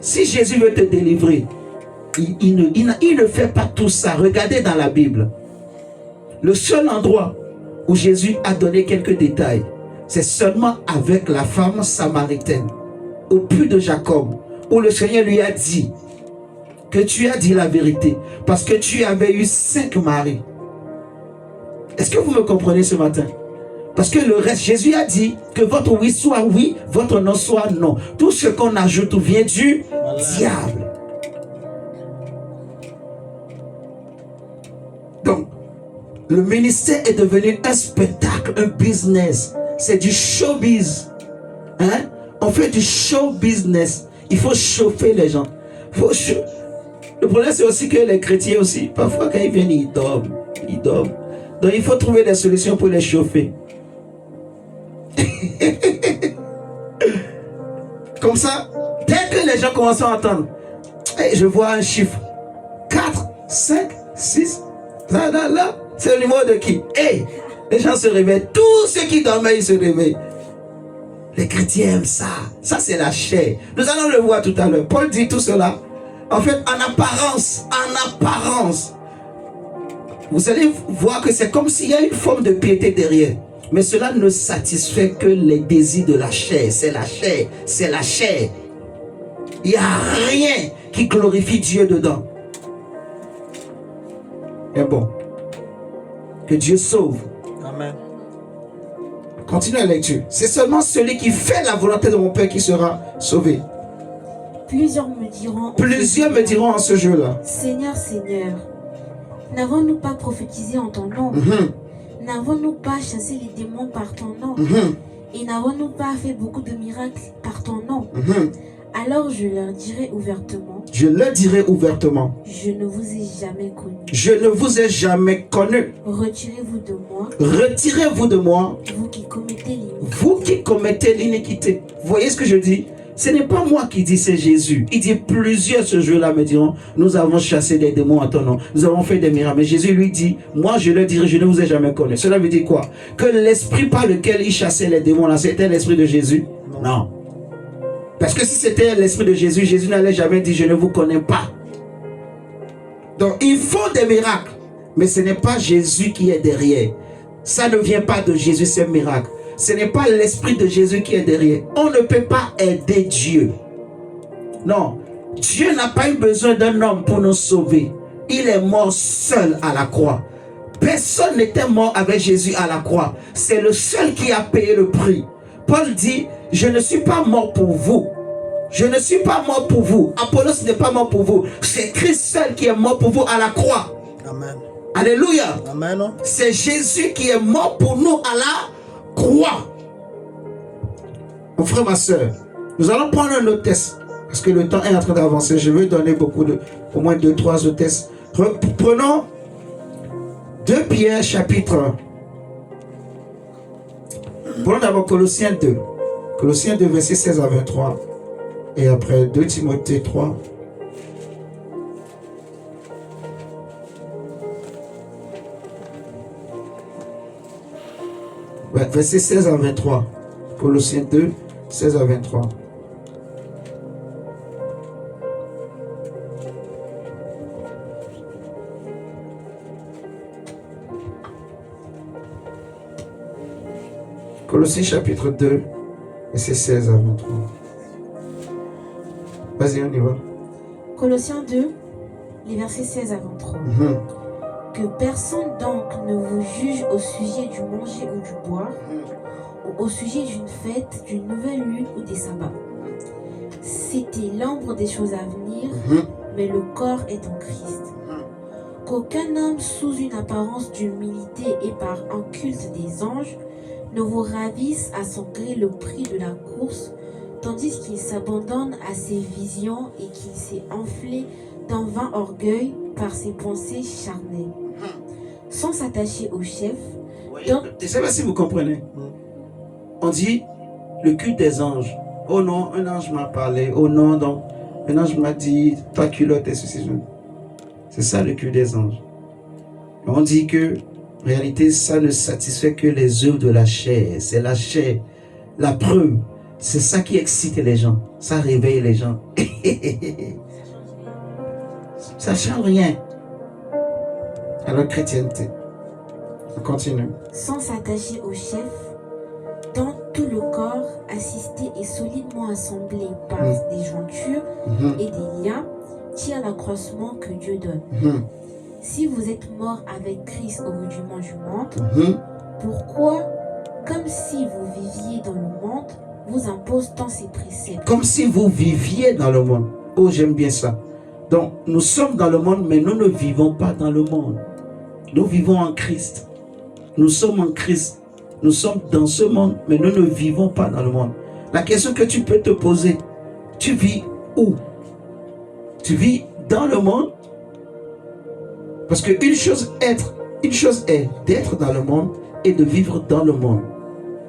Si Jésus veut te délivrer, il ne fait pas tout ça. Regardez dans la Bible. Le seul endroit où Jésus a donné quelques détails, c'est seulement avec la femme samaritaine, au puits de Jacob, où le Seigneur lui a dit que tu as dit la vérité, parce que tu avais eu 5 maris. Est-ce que vous me comprenez ce matin? Parce que le reste, Jésus a dit que votre oui soit oui, votre non soit non. Tout ce qu'on ajoute vient du diable. Donc, le ministère est devenu un spectacle, un business. C'est du showbiz. Hein? On fait du show business. Il faut chauffer les gens. Le problème, c'est aussi que les chrétiens aussi, parfois quand ils viennent, ils dorment. Ils dorment. Donc, il faut trouver des solutions pour les chauffer. Comme ça, dès que les gens commencent à entendre, hey, je vois un chiffre 4, 5, 6, là, c'est le numéro de qui? Hey, les gens se réveillent. Tous ceux qui dormaient, ils se réveillent. Les chrétiens aiment ça. Ça, c'est la chair. Nous allons le voir tout à l'heure. Paul dit tout cela. En fait, en apparence, vous allez voir que c'est comme s'il y a une forme de piété derrière. Mais cela ne satisfait que les désirs de la chair. C'est la chair. C'est la chair. Il n'y a rien qui glorifie Dieu dedans. Et bon. Que Dieu sauve. Amen. Continue la lecture. C'est seulement celui qui fait la volonté de mon Père qui sera sauvé. Plusieurs me diront en ce jour-là. Seigneur, Seigneur, n'avons-nous pas prophétisé en ton nom? N'avons-nous pas chassé les démons par ton nom? Et n'avons-nous pas fait beaucoup de miracles par ton nom? Alors je leur dirai ouvertement, je leur dirai ouvertement, je ne vous ai jamais connu. je ne vous ai jamais connu. Retirez-vous de moi, Retirez-vous de moi, vous qui commettez l'iniquité. vous qui commettez l'iniquité. Vous voyez ce que je dis? Ce n'est pas moi qui dis, c'est Jésus. Il dit, plusieurs ce jour-là me diront, nous avons chassé des démons en ton nom, nous avons fait des miracles. Mais Jésus lui dit, moi je leur dirai, je ne vous ai jamais connu. Cela veut dire quoi? Que l'esprit par lequel il chassait les démons là, c'était l'esprit de Jésus? Non. Parce que si c'était l'esprit de Jésus, Jésus n'allait jamais dire, je ne vous connais pas. Donc ils font des miracles, mais ce n'est pas Jésus qui est derrière. Ça ne vient pas de Jésus, ces miracles. Ce n'est pas l'esprit de Jésus qui est derrière. On ne peut pas aider Dieu. Non. Dieu n'a pas eu besoin d'un homme pour nous sauver. Il est mort seul à la croix. Personne n'était mort avec Jésus à la croix. C'est le seul qui a payé le prix. Paul dit, je ne suis pas mort pour vous. Je ne suis pas mort pour vous. Apollos n'est pas mort pour vous. C'est Christ seul qui est mort pour vous à la croix. Amen. Alléluia. Amen. C'est Jésus qui est mort pour nous à la croix. Mon frère, ma soeur, nous allons prendre un autre test. Parce que le temps est en train d'avancer. Je veux donner au moins 2-3 autres tests. Prenons 2 Pierre chapitre 1. Prenons d'abord Colossiens 2. Colossiens 2, versets 16 à 23. Et après 2 Timothée 3. Versets 16 à 23. Colossiens 2, 16 à 23. Colossiens chapitre 2, verset 16 à 23. Vas-y, on y va. Colossiens 2, les versets 16 à 23. Que personne donc ne vous juge au sujet du manger ou du boire, ou au sujet d'une fête, d'une nouvelle lune ou des sabbats. C'était l'ombre des choses à venir, mais le corps est en Christ. Qu'aucun homme sous une apparence d'humilité et par un culte des anges ne vous ravisse à son gré le prix de la course, tandis qu'il s'abandonne à ses visions et qu'il s'est enflé d'un vain orgueil par ses pensées charnelles, sans s'attacher au chef. Donc, je ne sais pas si vous comprenez. On dit le culte des anges. Oh non, un ange m'a parlé. Oh non, donc un ange m'a dit ta culotte est ceci. C'est ça le culte des anges. On dit que en réalité, ça ne satisfait que les œuvres de la chair. C'est la chair. La preuve, c'est ça qui excite les gens. Ça réveille les gens. Ça ne change rien à leur chrétienté. On continue. Sans s'attacher au chef, dans tout le corps, assisté et solidement assemblé par des jointures et des liens, tire l'accroissement que Dieu donne. Si vous êtes mort avec Christ au rudiment du monde, pourquoi, comme si vous viviez dans le monde, vous impose tant ces préceptes? Comme si vous viviez dans le monde. Oh, j'aime bien ça. Donc, nous sommes dans le monde, mais nous ne vivons pas dans le monde. Nous vivons en Christ. Nous sommes en Christ. Nous sommes dans ce monde, mais nous ne vivons pas dans le monde. La question que tu peux te poser, tu vis où? Tu vis dans le monde? Parce qu'une chose est d'être dans le monde et de vivre dans le monde.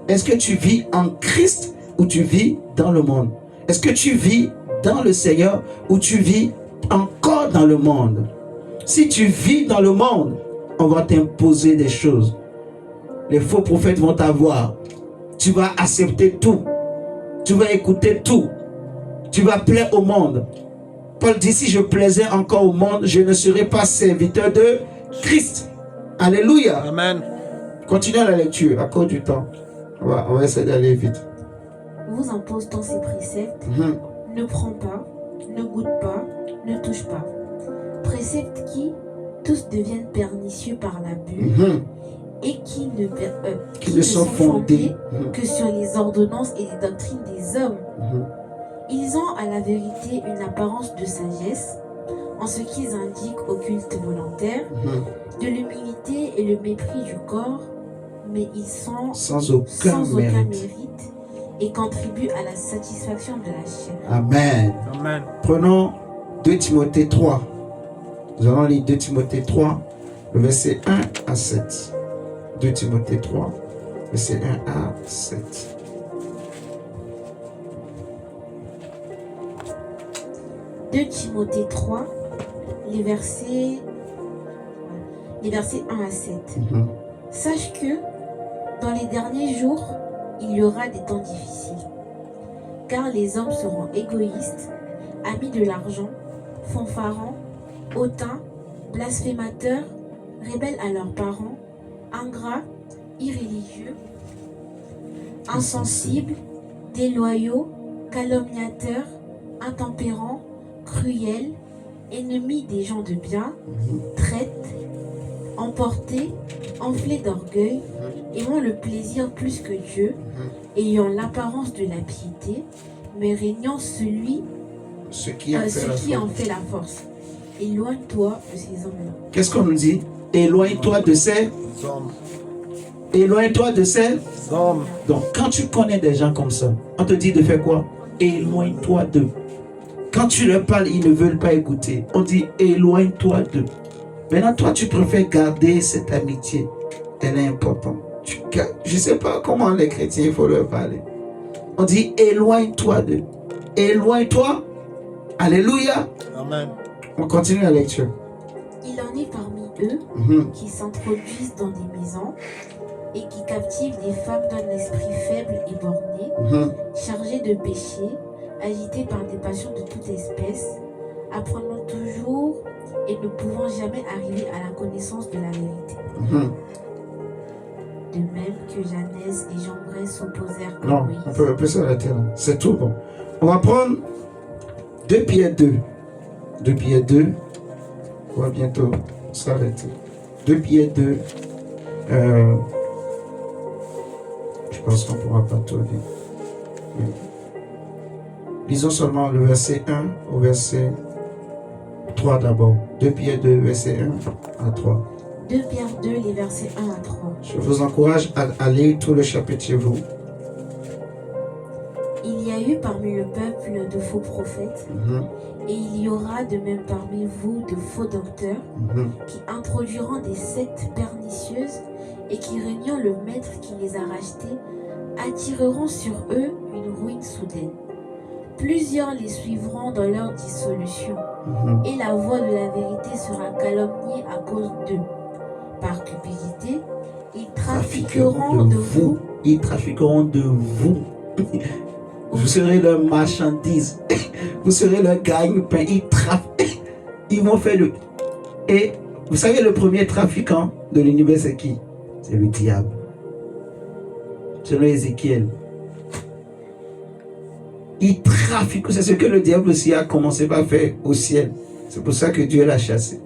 Est-ce que tu vis en Christ ou tu vis dans le monde? Est-ce que tu vis dans le Seigneur ou tu vis encore dans le monde? Si tu vis dans le monde, on va t'imposer des choses. Les faux prophètes vont t'avoir. Tu vas accepter tout. Tu vas écouter tout. Tu vas plaire au monde. Paul dit, si je plaisais encore au monde, je ne serais pas serviteur de Christ. Alléluia. Amen. Continuons la lecture à cause du temps. On va essayer d'aller vite. Vous impose tant ces préceptes. Ne prends pas, ne goûte pas, ne touche pas. Préceptes qui, tous deviennent pernicieux par l'abus et qui ne sont fondés que sur les ordonnances et les doctrines des hommes. Ils ont à la vérité une apparence de sagesse en ce qu'ils indiquent au culte volontaire, de l'humilité et le mépris du corps, mais ils sont sans aucun mérite et contribue à la satisfaction de la chair. Amen. Amen. Prenons 2 Timothée 3. Nous allons lire 2 Timothée 3, le verset 1 à 7. 2 Timothée 3, verset 1 à 7. « 2 Timothée 3, les versets 1 à 7. Sache que, dans les derniers jours, il y aura des temps difficiles. Car les hommes seront égoïstes, amis de l'argent, fanfarons, hautains, blasphémateurs, rebelles à leurs parents, ingrats, irréligieux, insensibles, déloyaux, calomniateurs, intempérants, cruels, ennemis des gens de bien, traîtres, emportés, enflés d'orgueil, aimant le plaisir plus que Dieu, ayant l'apparence de la piété, mais régnant Ce qui en fait la force. Éloigne-toi de ces hommes-là. Qu'est-ce qu'on nous dit? Éloigne-toi de ces Hommes. Éloigne-toi de ces Hommes. Donc, quand tu connais des gens comme ça, on te dit de faire quoi? Éloigne-toi d'eux. Quand tu leur parles, ils ne veulent pas écouter. On dit éloigne-toi d'eux. Maintenant, toi, tu préfères garder cette amitié. Elle est importante. Je ne sais pas comment les chrétiens, il faut leur parler. On dit éloigne-toi d'eux. Éloigne-toi. Alléluia. Amen. On continue la lecture. Il en est parmi eux qui s'introduisent dans des maisons et qui captivent des femmes d'un esprit faible et borné, chargées de péché, agitées par des passions de toute espèce, apprenant toujours et ne pouvant jamais arriver à la connaissance de la vérité. De même que Janès et Jambres s'opposèrent à Non, Moïse. on peut s'arrêter là. C'est tout bon. On va prendre 2 Pierre 2. 2 Pierre 2. On va bientôt s'arrêter. 2 Pierre 2. Je pense qu'on ne pourra pas tout lire. Oui. Lisons seulement le verset 1 au verset 3 d'abord. 2 Pierre 2, verset 1 à 3. 2 Pierre 2, les versets 1 à 3. Je vous encourage à lire tout le chapitre chez vous. Il y a eu parmi le peuple de faux prophètes, et il y aura de même parmi vous de faux docteurs qui introduiront des sectes pernicieuses et qui, régnant le maître qui les a rachetés, attireront sur eux une ruine soudaine. Plusieurs les suivront dans leur dissolution, et la voix de la vérité sera calomniée à cause d'eux. Par cupidité, ils trafiqueront de vous. Ils trafiqueront de vous. Vous serez leur marchandise. Vous serez leur gagne-pain. Ils vont faire le... Et vous savez, le premier trafiquant de l'univers, c'est qui? C'est le diable. Selon Ézéchiel. Il trafique. C'est ce que le diable aussi a commencé par faire au ciel. C'est pour ça que Dieu l'a chassé.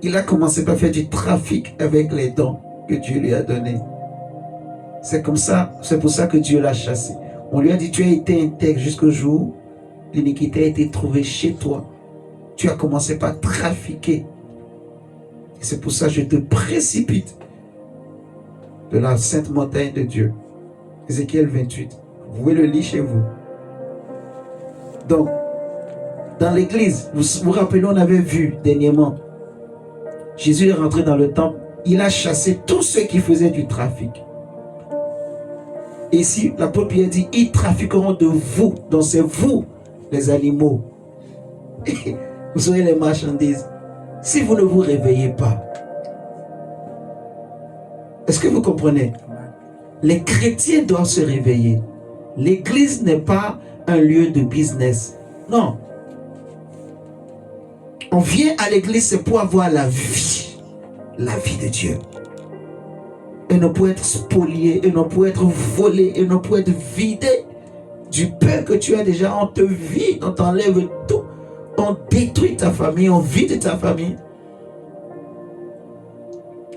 Il a commencé par faire du trafic avec les dons que Dieu lui a donnés. C'est comme ça, c'est pour ça que Dieu l'a chassé. On lui a dit, tu as été intègre jusqu'au jour où l'iniquité a été trouvée chez toi. Tu as commencé par trafiquer. Et c'est pour ça que je te précipite de la sainte montagne de Dieu. Ézéchiel 28. Vous pouvez le lire chez vous. Donc, dans l'église, vous vous rappelez, on avait vu dernièrement, Jésus est rentré dans le temple, il a chassé tous ceux qui faisaient du trafic. Et ici, l'apôtre Pierre dit, ils trafiqueront de vous, donc c'est vous, les animaux. Vous serez les marchandises. Si vous ne vous réveillez pas, est-ce que vous comprenez? Les chrétiens doivent se réveiller. L'église n'est pas un lieu de business. Non. On vient à l'église, c'est pour avoir la vie de Dieu. Et non pour être spolié, et non pour être volé, et non pour être vidé du peu que tu as déjà. On te vide, on t'enlève tout. On détruit ta famille, on vide ta famille.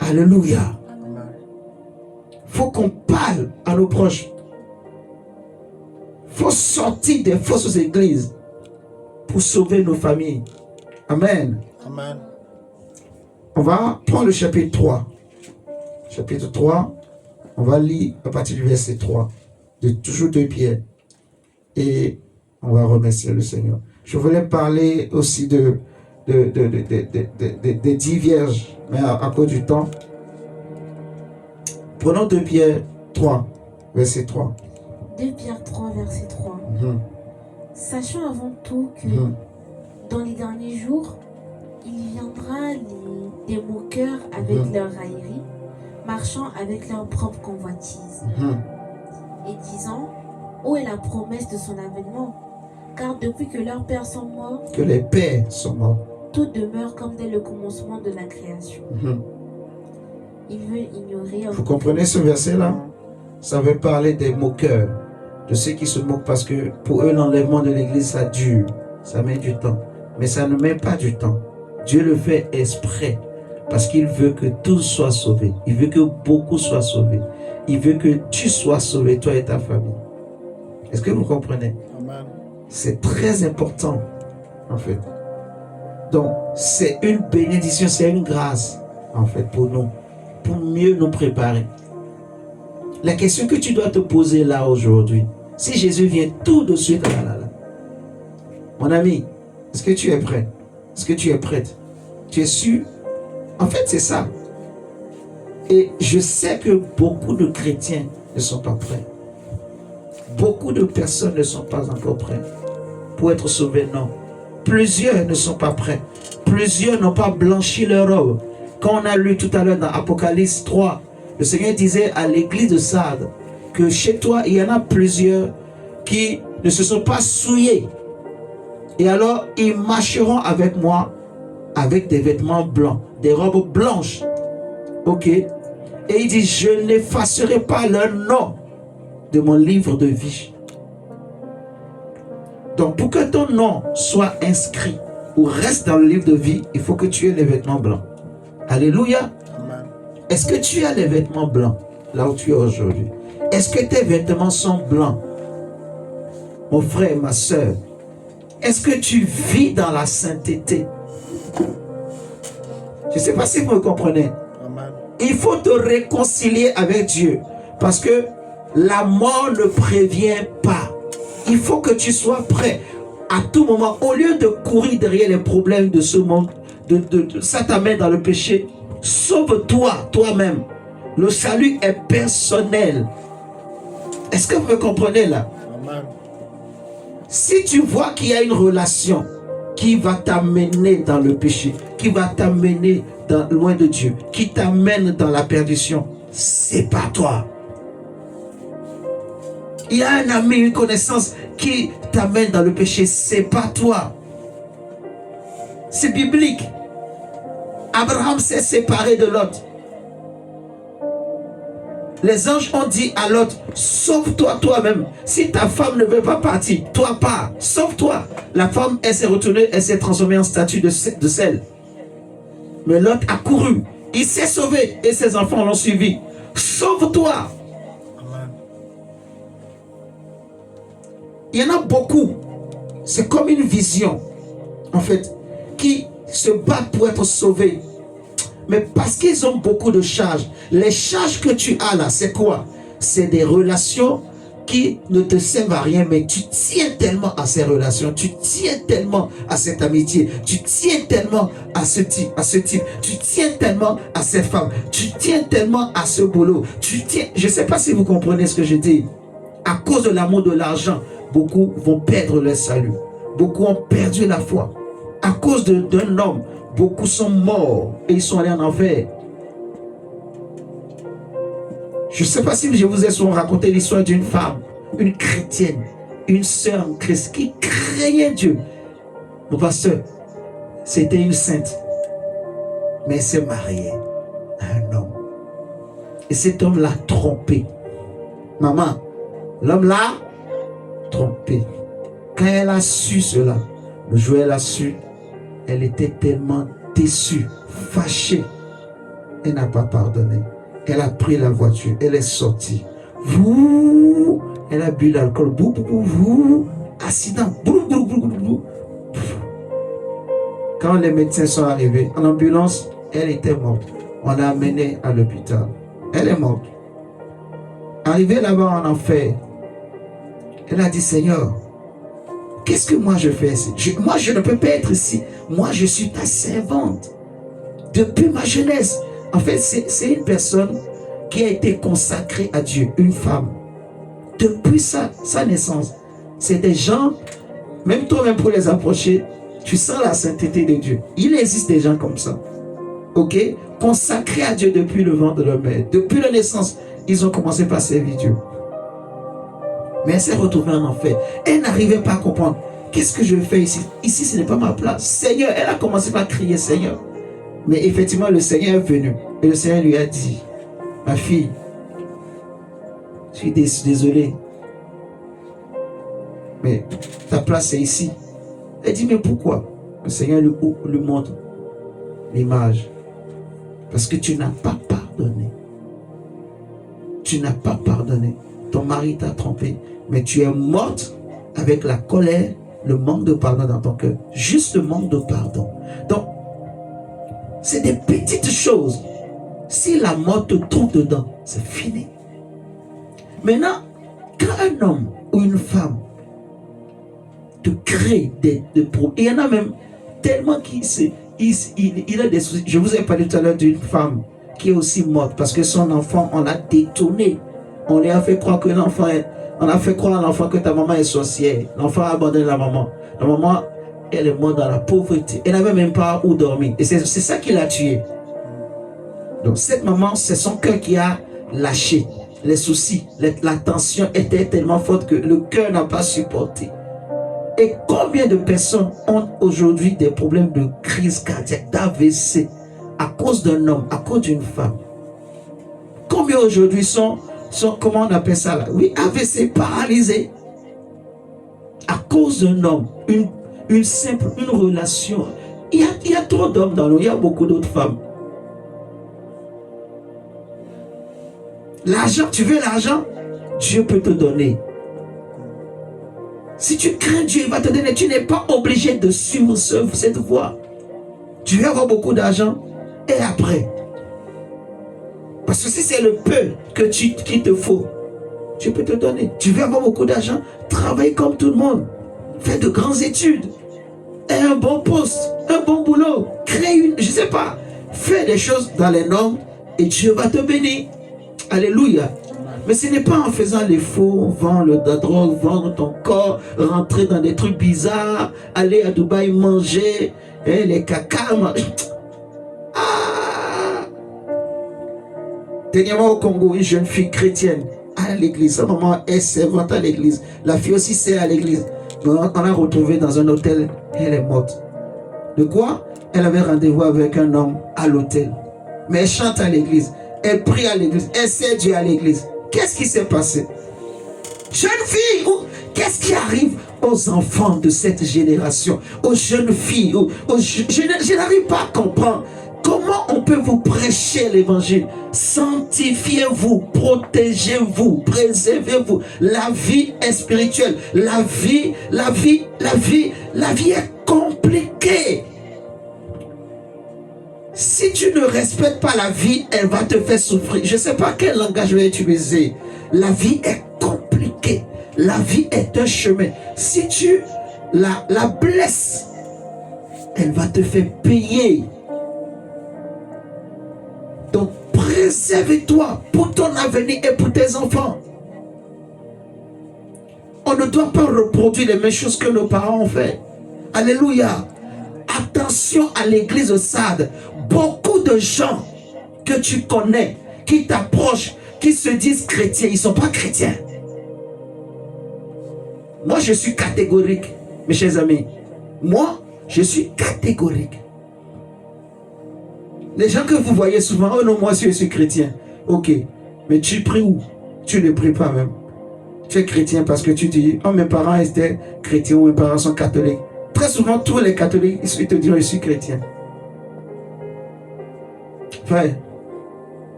Alléluia. Faut qu'on parle à nos proches. Faut sortir des fausses églises pour sauver nos familles. Amen. Amen. On va prendre le chapitre 3. Chapitre 3, on va lire à partir du verset 3. toujours 2 Pierre. Et on va remercier le Seigneur. Je voulais parler aussi des 10 vierges, mais à cause du temps. Prenons 2 Pierre 3, verset 3. 2 Pierre 3, verset 3. Sachant avant tout que dans les derniers jours, il viendra des moqueurs avec leur raillerie, marchant avec leur propre convoitise, et disant, où est la promesse de son avènement? Car depuis que leurs pères sont morts, que les pères sont morts, tout demeure comme dès le commencement de la création. Ils veulent ignorer. Vous comprenez ce verset-là? Ça veut parler des moqueurs, de ceux qui se moquent parce que pour eux, l'enlèvement de l'église, ça dure, ça met du temps. Mais ça ne met pas du temps. Dieu le fait exprès parce qu'il veut que tous soient sauvés. Il veut que beaucoup soient sauvés. Il veut que tu sois sauvé, toi et ta famille. Est-ce que vous comprenez? C'est très important, en fait. Donc, c'est une bénédiction, c'est une grâce, en fait, pour nous, pour mieux nous préparer. La question que tu dois te poser là aujourd'hui, si Jésus vient tout de suite, mon ami, est-ce que tu es prêt? Est-ce que tu es prête? Tu es sûr? En fait, c'est ça. Et je sais que beaucoup de chrétiens ne sont pas prêts. Beaucoup de personnes ne sont pas encore prêtes pour être sauvés, non. Plusieurs ne sont pas prêts. Plusieurs n'ont pas blanchi leur robe. Quand on a lu tout à l'heure dans Apocalypse 3, le Seigneur disait à l'église de Sardes que chez toi, il y en a plusieurs qui ne se sont pas souillés. Et alors, ils marcheront avec moi avec des vêtements blancs, des robes blanches. Ok? Et il dit, je n'effacerai pas leur nom de mon livre de vie. Donc, pour que ton nom soit inscrit ou reste dans le livre de vie, il faut que tu aies les vêtements blancs. Alléluia. Est-ce que tu as les vêtements blancs là où tu es aujourd'hui? Est-ce que tes vêtements sont blancs? Mon frère, ma soeur, est-ce que tu vis dans la sainteté? Je ne sais pas si vous me comprenez. Il faut te réconcilier avec Dieu parce que la mort ne prévient pas. Il faut que tu sois prêt à tout moment. Au lieu de courir derrière les problèmes de ce monde, ça t'amène dans le péché. Sauve-toi toi-même. Le salut est personnel. Est-ce que vous me comprenez là? Amen. Si tu vois qu'il y a une relation qui va t'amener dans le péché, qui va t'amener loin de Dieu, qui t'amène dans la perdition, c'est pas toi. Il y a un ami, une connaissance qui t'amène dans le péché, c'est pas toi. C'est biblique. Abraham s'est séparé de Lot. Les anges ont dit à Lot, sauve-toi toi-même. Si ta femme ne veut pas partir, toi pars, sauve-toi. La femme, elle s'est retournée, elle s'est transformée en statue de sel. Mais Lot a couru, il s'est sauvé et ses enfants l'ont suivi. Sauve-toi. Il y en a beaucoup. C'est comme une vision, en fait, qui se battent pour être sauvés. Mais parce qu'ils ont beaucoup de charges. Les charges que tu as là, c'est quoi? C'est des relations qui ne te servent à rien, mais tu tiens tellement à ces relations, tu tiens tellement à cette amitié, tu tiens tellement à ce type, tu tiens tellement à cette femme, tu tiens tellement à ce boulot, tu tiens, je ne sais pas si vous comprenez ce que je dis. À cause de l'amour de l'argent, beaucoup vont perdre leur salut. Beaucoup ont perdu la foi. À cause d'un homme, beaucoup sont morts et ils sont allés en enfer. Je ne sais pas si je vous ai souvent raconté l'histoire d'une femme, une chrétienne, une sœur en Christ qui craignait Dieu. Mon pasteur, c'était une sainte. Mais elle s'est mariée à un homme. Et cet homme l'a trompée. Maman, l'homme l'a trompée. Quand elle a su cela, le jour où elle a su, elle était tellement déçue, fâchée. Elle n'a pas pardonné. Elle a pris la voiture, elle est sortie. Elle a bu l'alcool. Accident. Quand les médecins sont arrivés en ambulance, elle était morte. On l'a amenée à l'hôpital. Elle est morte. Arrivée là-bas en enfer, Elle a dit, Seigneur, qu'est-ce que moi je fais ici? Moi, je ne peux pas être ici. Moi, je suis ta servante. Depuis ma jeunesse. En fait, c'est une personne qui a été consacrée à Dieu, une femme. Depuis sa naissance. C'est des gens, même toi-même pour les approcher, tu sens la sainteté de Dieu. Il existe des gens comme ça. Ok? Consacrés à Dieu depuis le ventre de leur mère. Depuis la naissance, ils ont commencé par servir Dieu. Mais elle s'est retrouvée en enfer. Elle n'arrivait pas à comprendre. Qu'est-ce que je fais ici? Ici, ce n'est pas ma place. Seigneur, elle a commencé par crier Seigneur. Mais effectivement, le Seigneur est venu. Et le Seigneur lui a dit, ma fille, je suis désolé. Mais ta place est ici. Elle dit, mais pourquoi? Le Seigneur lui montre l'image. Parce que tu n'as pas pardonné. Tu n'as pas pardonné. Ton mari t'a trompé. Mais tu es morte avec la colère, le manque de pardon dans ton cœur. Juste le manque de pardon. Donc, c'est des petites choses. Si la mort te trouve dedans, c'est fini. Maintenant, quand un homme ou une femme te crée des problèmes, il y en a même tellement qu'il a des soucis. Je vous ai parlé tout à l'heure d'une femme qui est aussi morte parce que son enfant, on l'a détourné. On lui a fait croire que l'enfant est... On a fait croire à l'enfant que ta maman est sorcière. L'enfant a abandonné la maman. La maman, elle est morte dans la pauvreté. Elle n'avait même pas où dormir. Et c'est ça qui l'a tuée. Donc cette maman, c'est son cœur qui a lâché. Les soucis, la tension était tellement forte que le cœur n'a pas supporté. Et combien de personnes ont aujourd'hui des problèmes de crise cardiaque, d'AVC, à cause d'un homme, à cause d'une femme? Combien aujourd'hui sont comment on appelle ça là? Oui, AVC, paralysé. À cause d'un homme, une relation. Il y a trop d'hommes dans l'eau, il y a beaucoup d'autres femmes. L'argent, tu veux l'argent? Dieu peut te donner. Si tu crains Dieu, il va te donner. Tu n'es pas obligé de suivre cette voie. Tu veux avoir beaucoup d'argent et après. Parce que si c'est le peu qu'il te faut, Dieu peut te donner. Tu veux avoir beaucoup d'argent, travaille comme tout le monde. Fais de grandes études. Et un bon poste, un bon boulot. Crée je ne sais pas. Fais des choses dans les normes et Dieu va te bénir. Alléluia. Mais ce n'est pas en faisant les faux, vendre la drogue, vendre ton corps, rentrer dans des trucs bizarres, aller à Dubaï manger, les caca. Dernièrement au Congo, une jeune fille chrétienne à l'église. Sa maman est servante à l'église. La fille aussi sert à l'église. On l'a retrouvée dans un hôtel. Elle est morte. De quoi? Elle avait rendez-vous avec un homme à l'hôtel. Mais elle chante à l'église. Elle prie à l'église. Elle sert Dieu à l'église. Qu'est-ce qui s'est passé? Jeune fille, qu'est-ce qui arrive aux enfants de cette génération? Aux jeunes filles, je n'arrive pas à comprendre. Comment on peut vous prêcher l'évangile? Sanctifiez-vous, protégez-vous, préservez-vous. La vie est spirituelle. La vie est compliquée. Si tu ne respectes pas la vie, elle va te faire souffrir. Je ne sais pas quel langage je vais utiliser. La vie est compliquée. La vie est un chemin. Si tu la blesses, elle va te faire payer. Donc, préserve-toi pour ton avenir et pour tes enfants. On ne doit pas reproduire les mêmes choses que nos parents ont fait. Alléluia. Attention à l'église de Sardes. Beaucoup de gens que tu connais, qui t'approchent, qui se disent chrétiens, ils ne sont pas chrétiens. Moi, je suis catégorique, mes chers amis. Moi, je suis catégorique. Les gens que vous voyez souvent, oh non, moi je suis chrétien. Ok, mais tu pries où? Tu ne pries pas même. Tu es chrétien parce que tu dis, oh mes parents étaient chrétiens ou mes parents sont catholiques. Très souvent, tous les catholiques, ils te disent, je suis chrétien. Frère,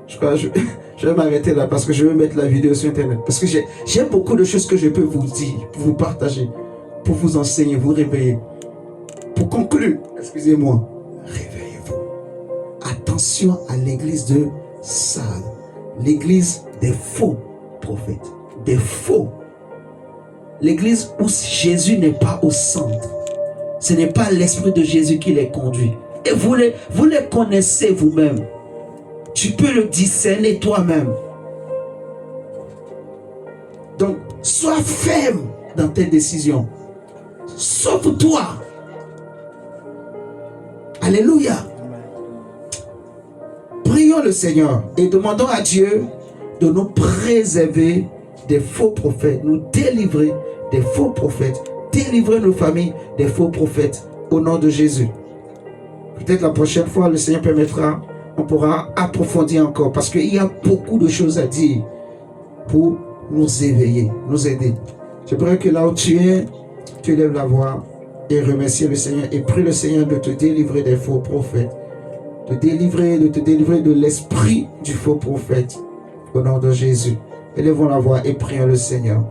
je crois que je vais m'arrêter là parce que je vais mettre la vidéo sur Internet. Parce que j'ai beaucoup de choses que je peux vous dire, pour vous partager, pour vous enseigner, vous réveiller. Pour conclure, excusez-moi, réveillez-vous. Attention à l'église de Sardes, l'église des faux prophètes, des faux. l'église où Jésus n'est pas au centre. Ce n'est pas l'Esprit de Jésus qui les conduit. Et vous les connaissez vous-même. Tu peux le discerner toi-même. Donc, sois ferme dans tes décisions. Sauve-toi. Alléluia. Prions le Seigneur et demandons à Dieu de nous préserver des faux prophètes, nous délivrer des faux prophètes, délivrer nos familles des faux prophètes au nom de Jésus. Peut-être la prochaine fois, le Seigneur permettra, on pourra approfondir encore parce qu'il y a beaucoup de choses à dire pour nous éveiller, nous aider. Je prie que là où tu es, tu lèves la voix et remercie le Seigneur et prie le Seigneur de te délivrer des faux prophètes, de te délivrer de l'esprit du faux prophète au nom de Jésus. Élevons la voix et prions le Seigneur.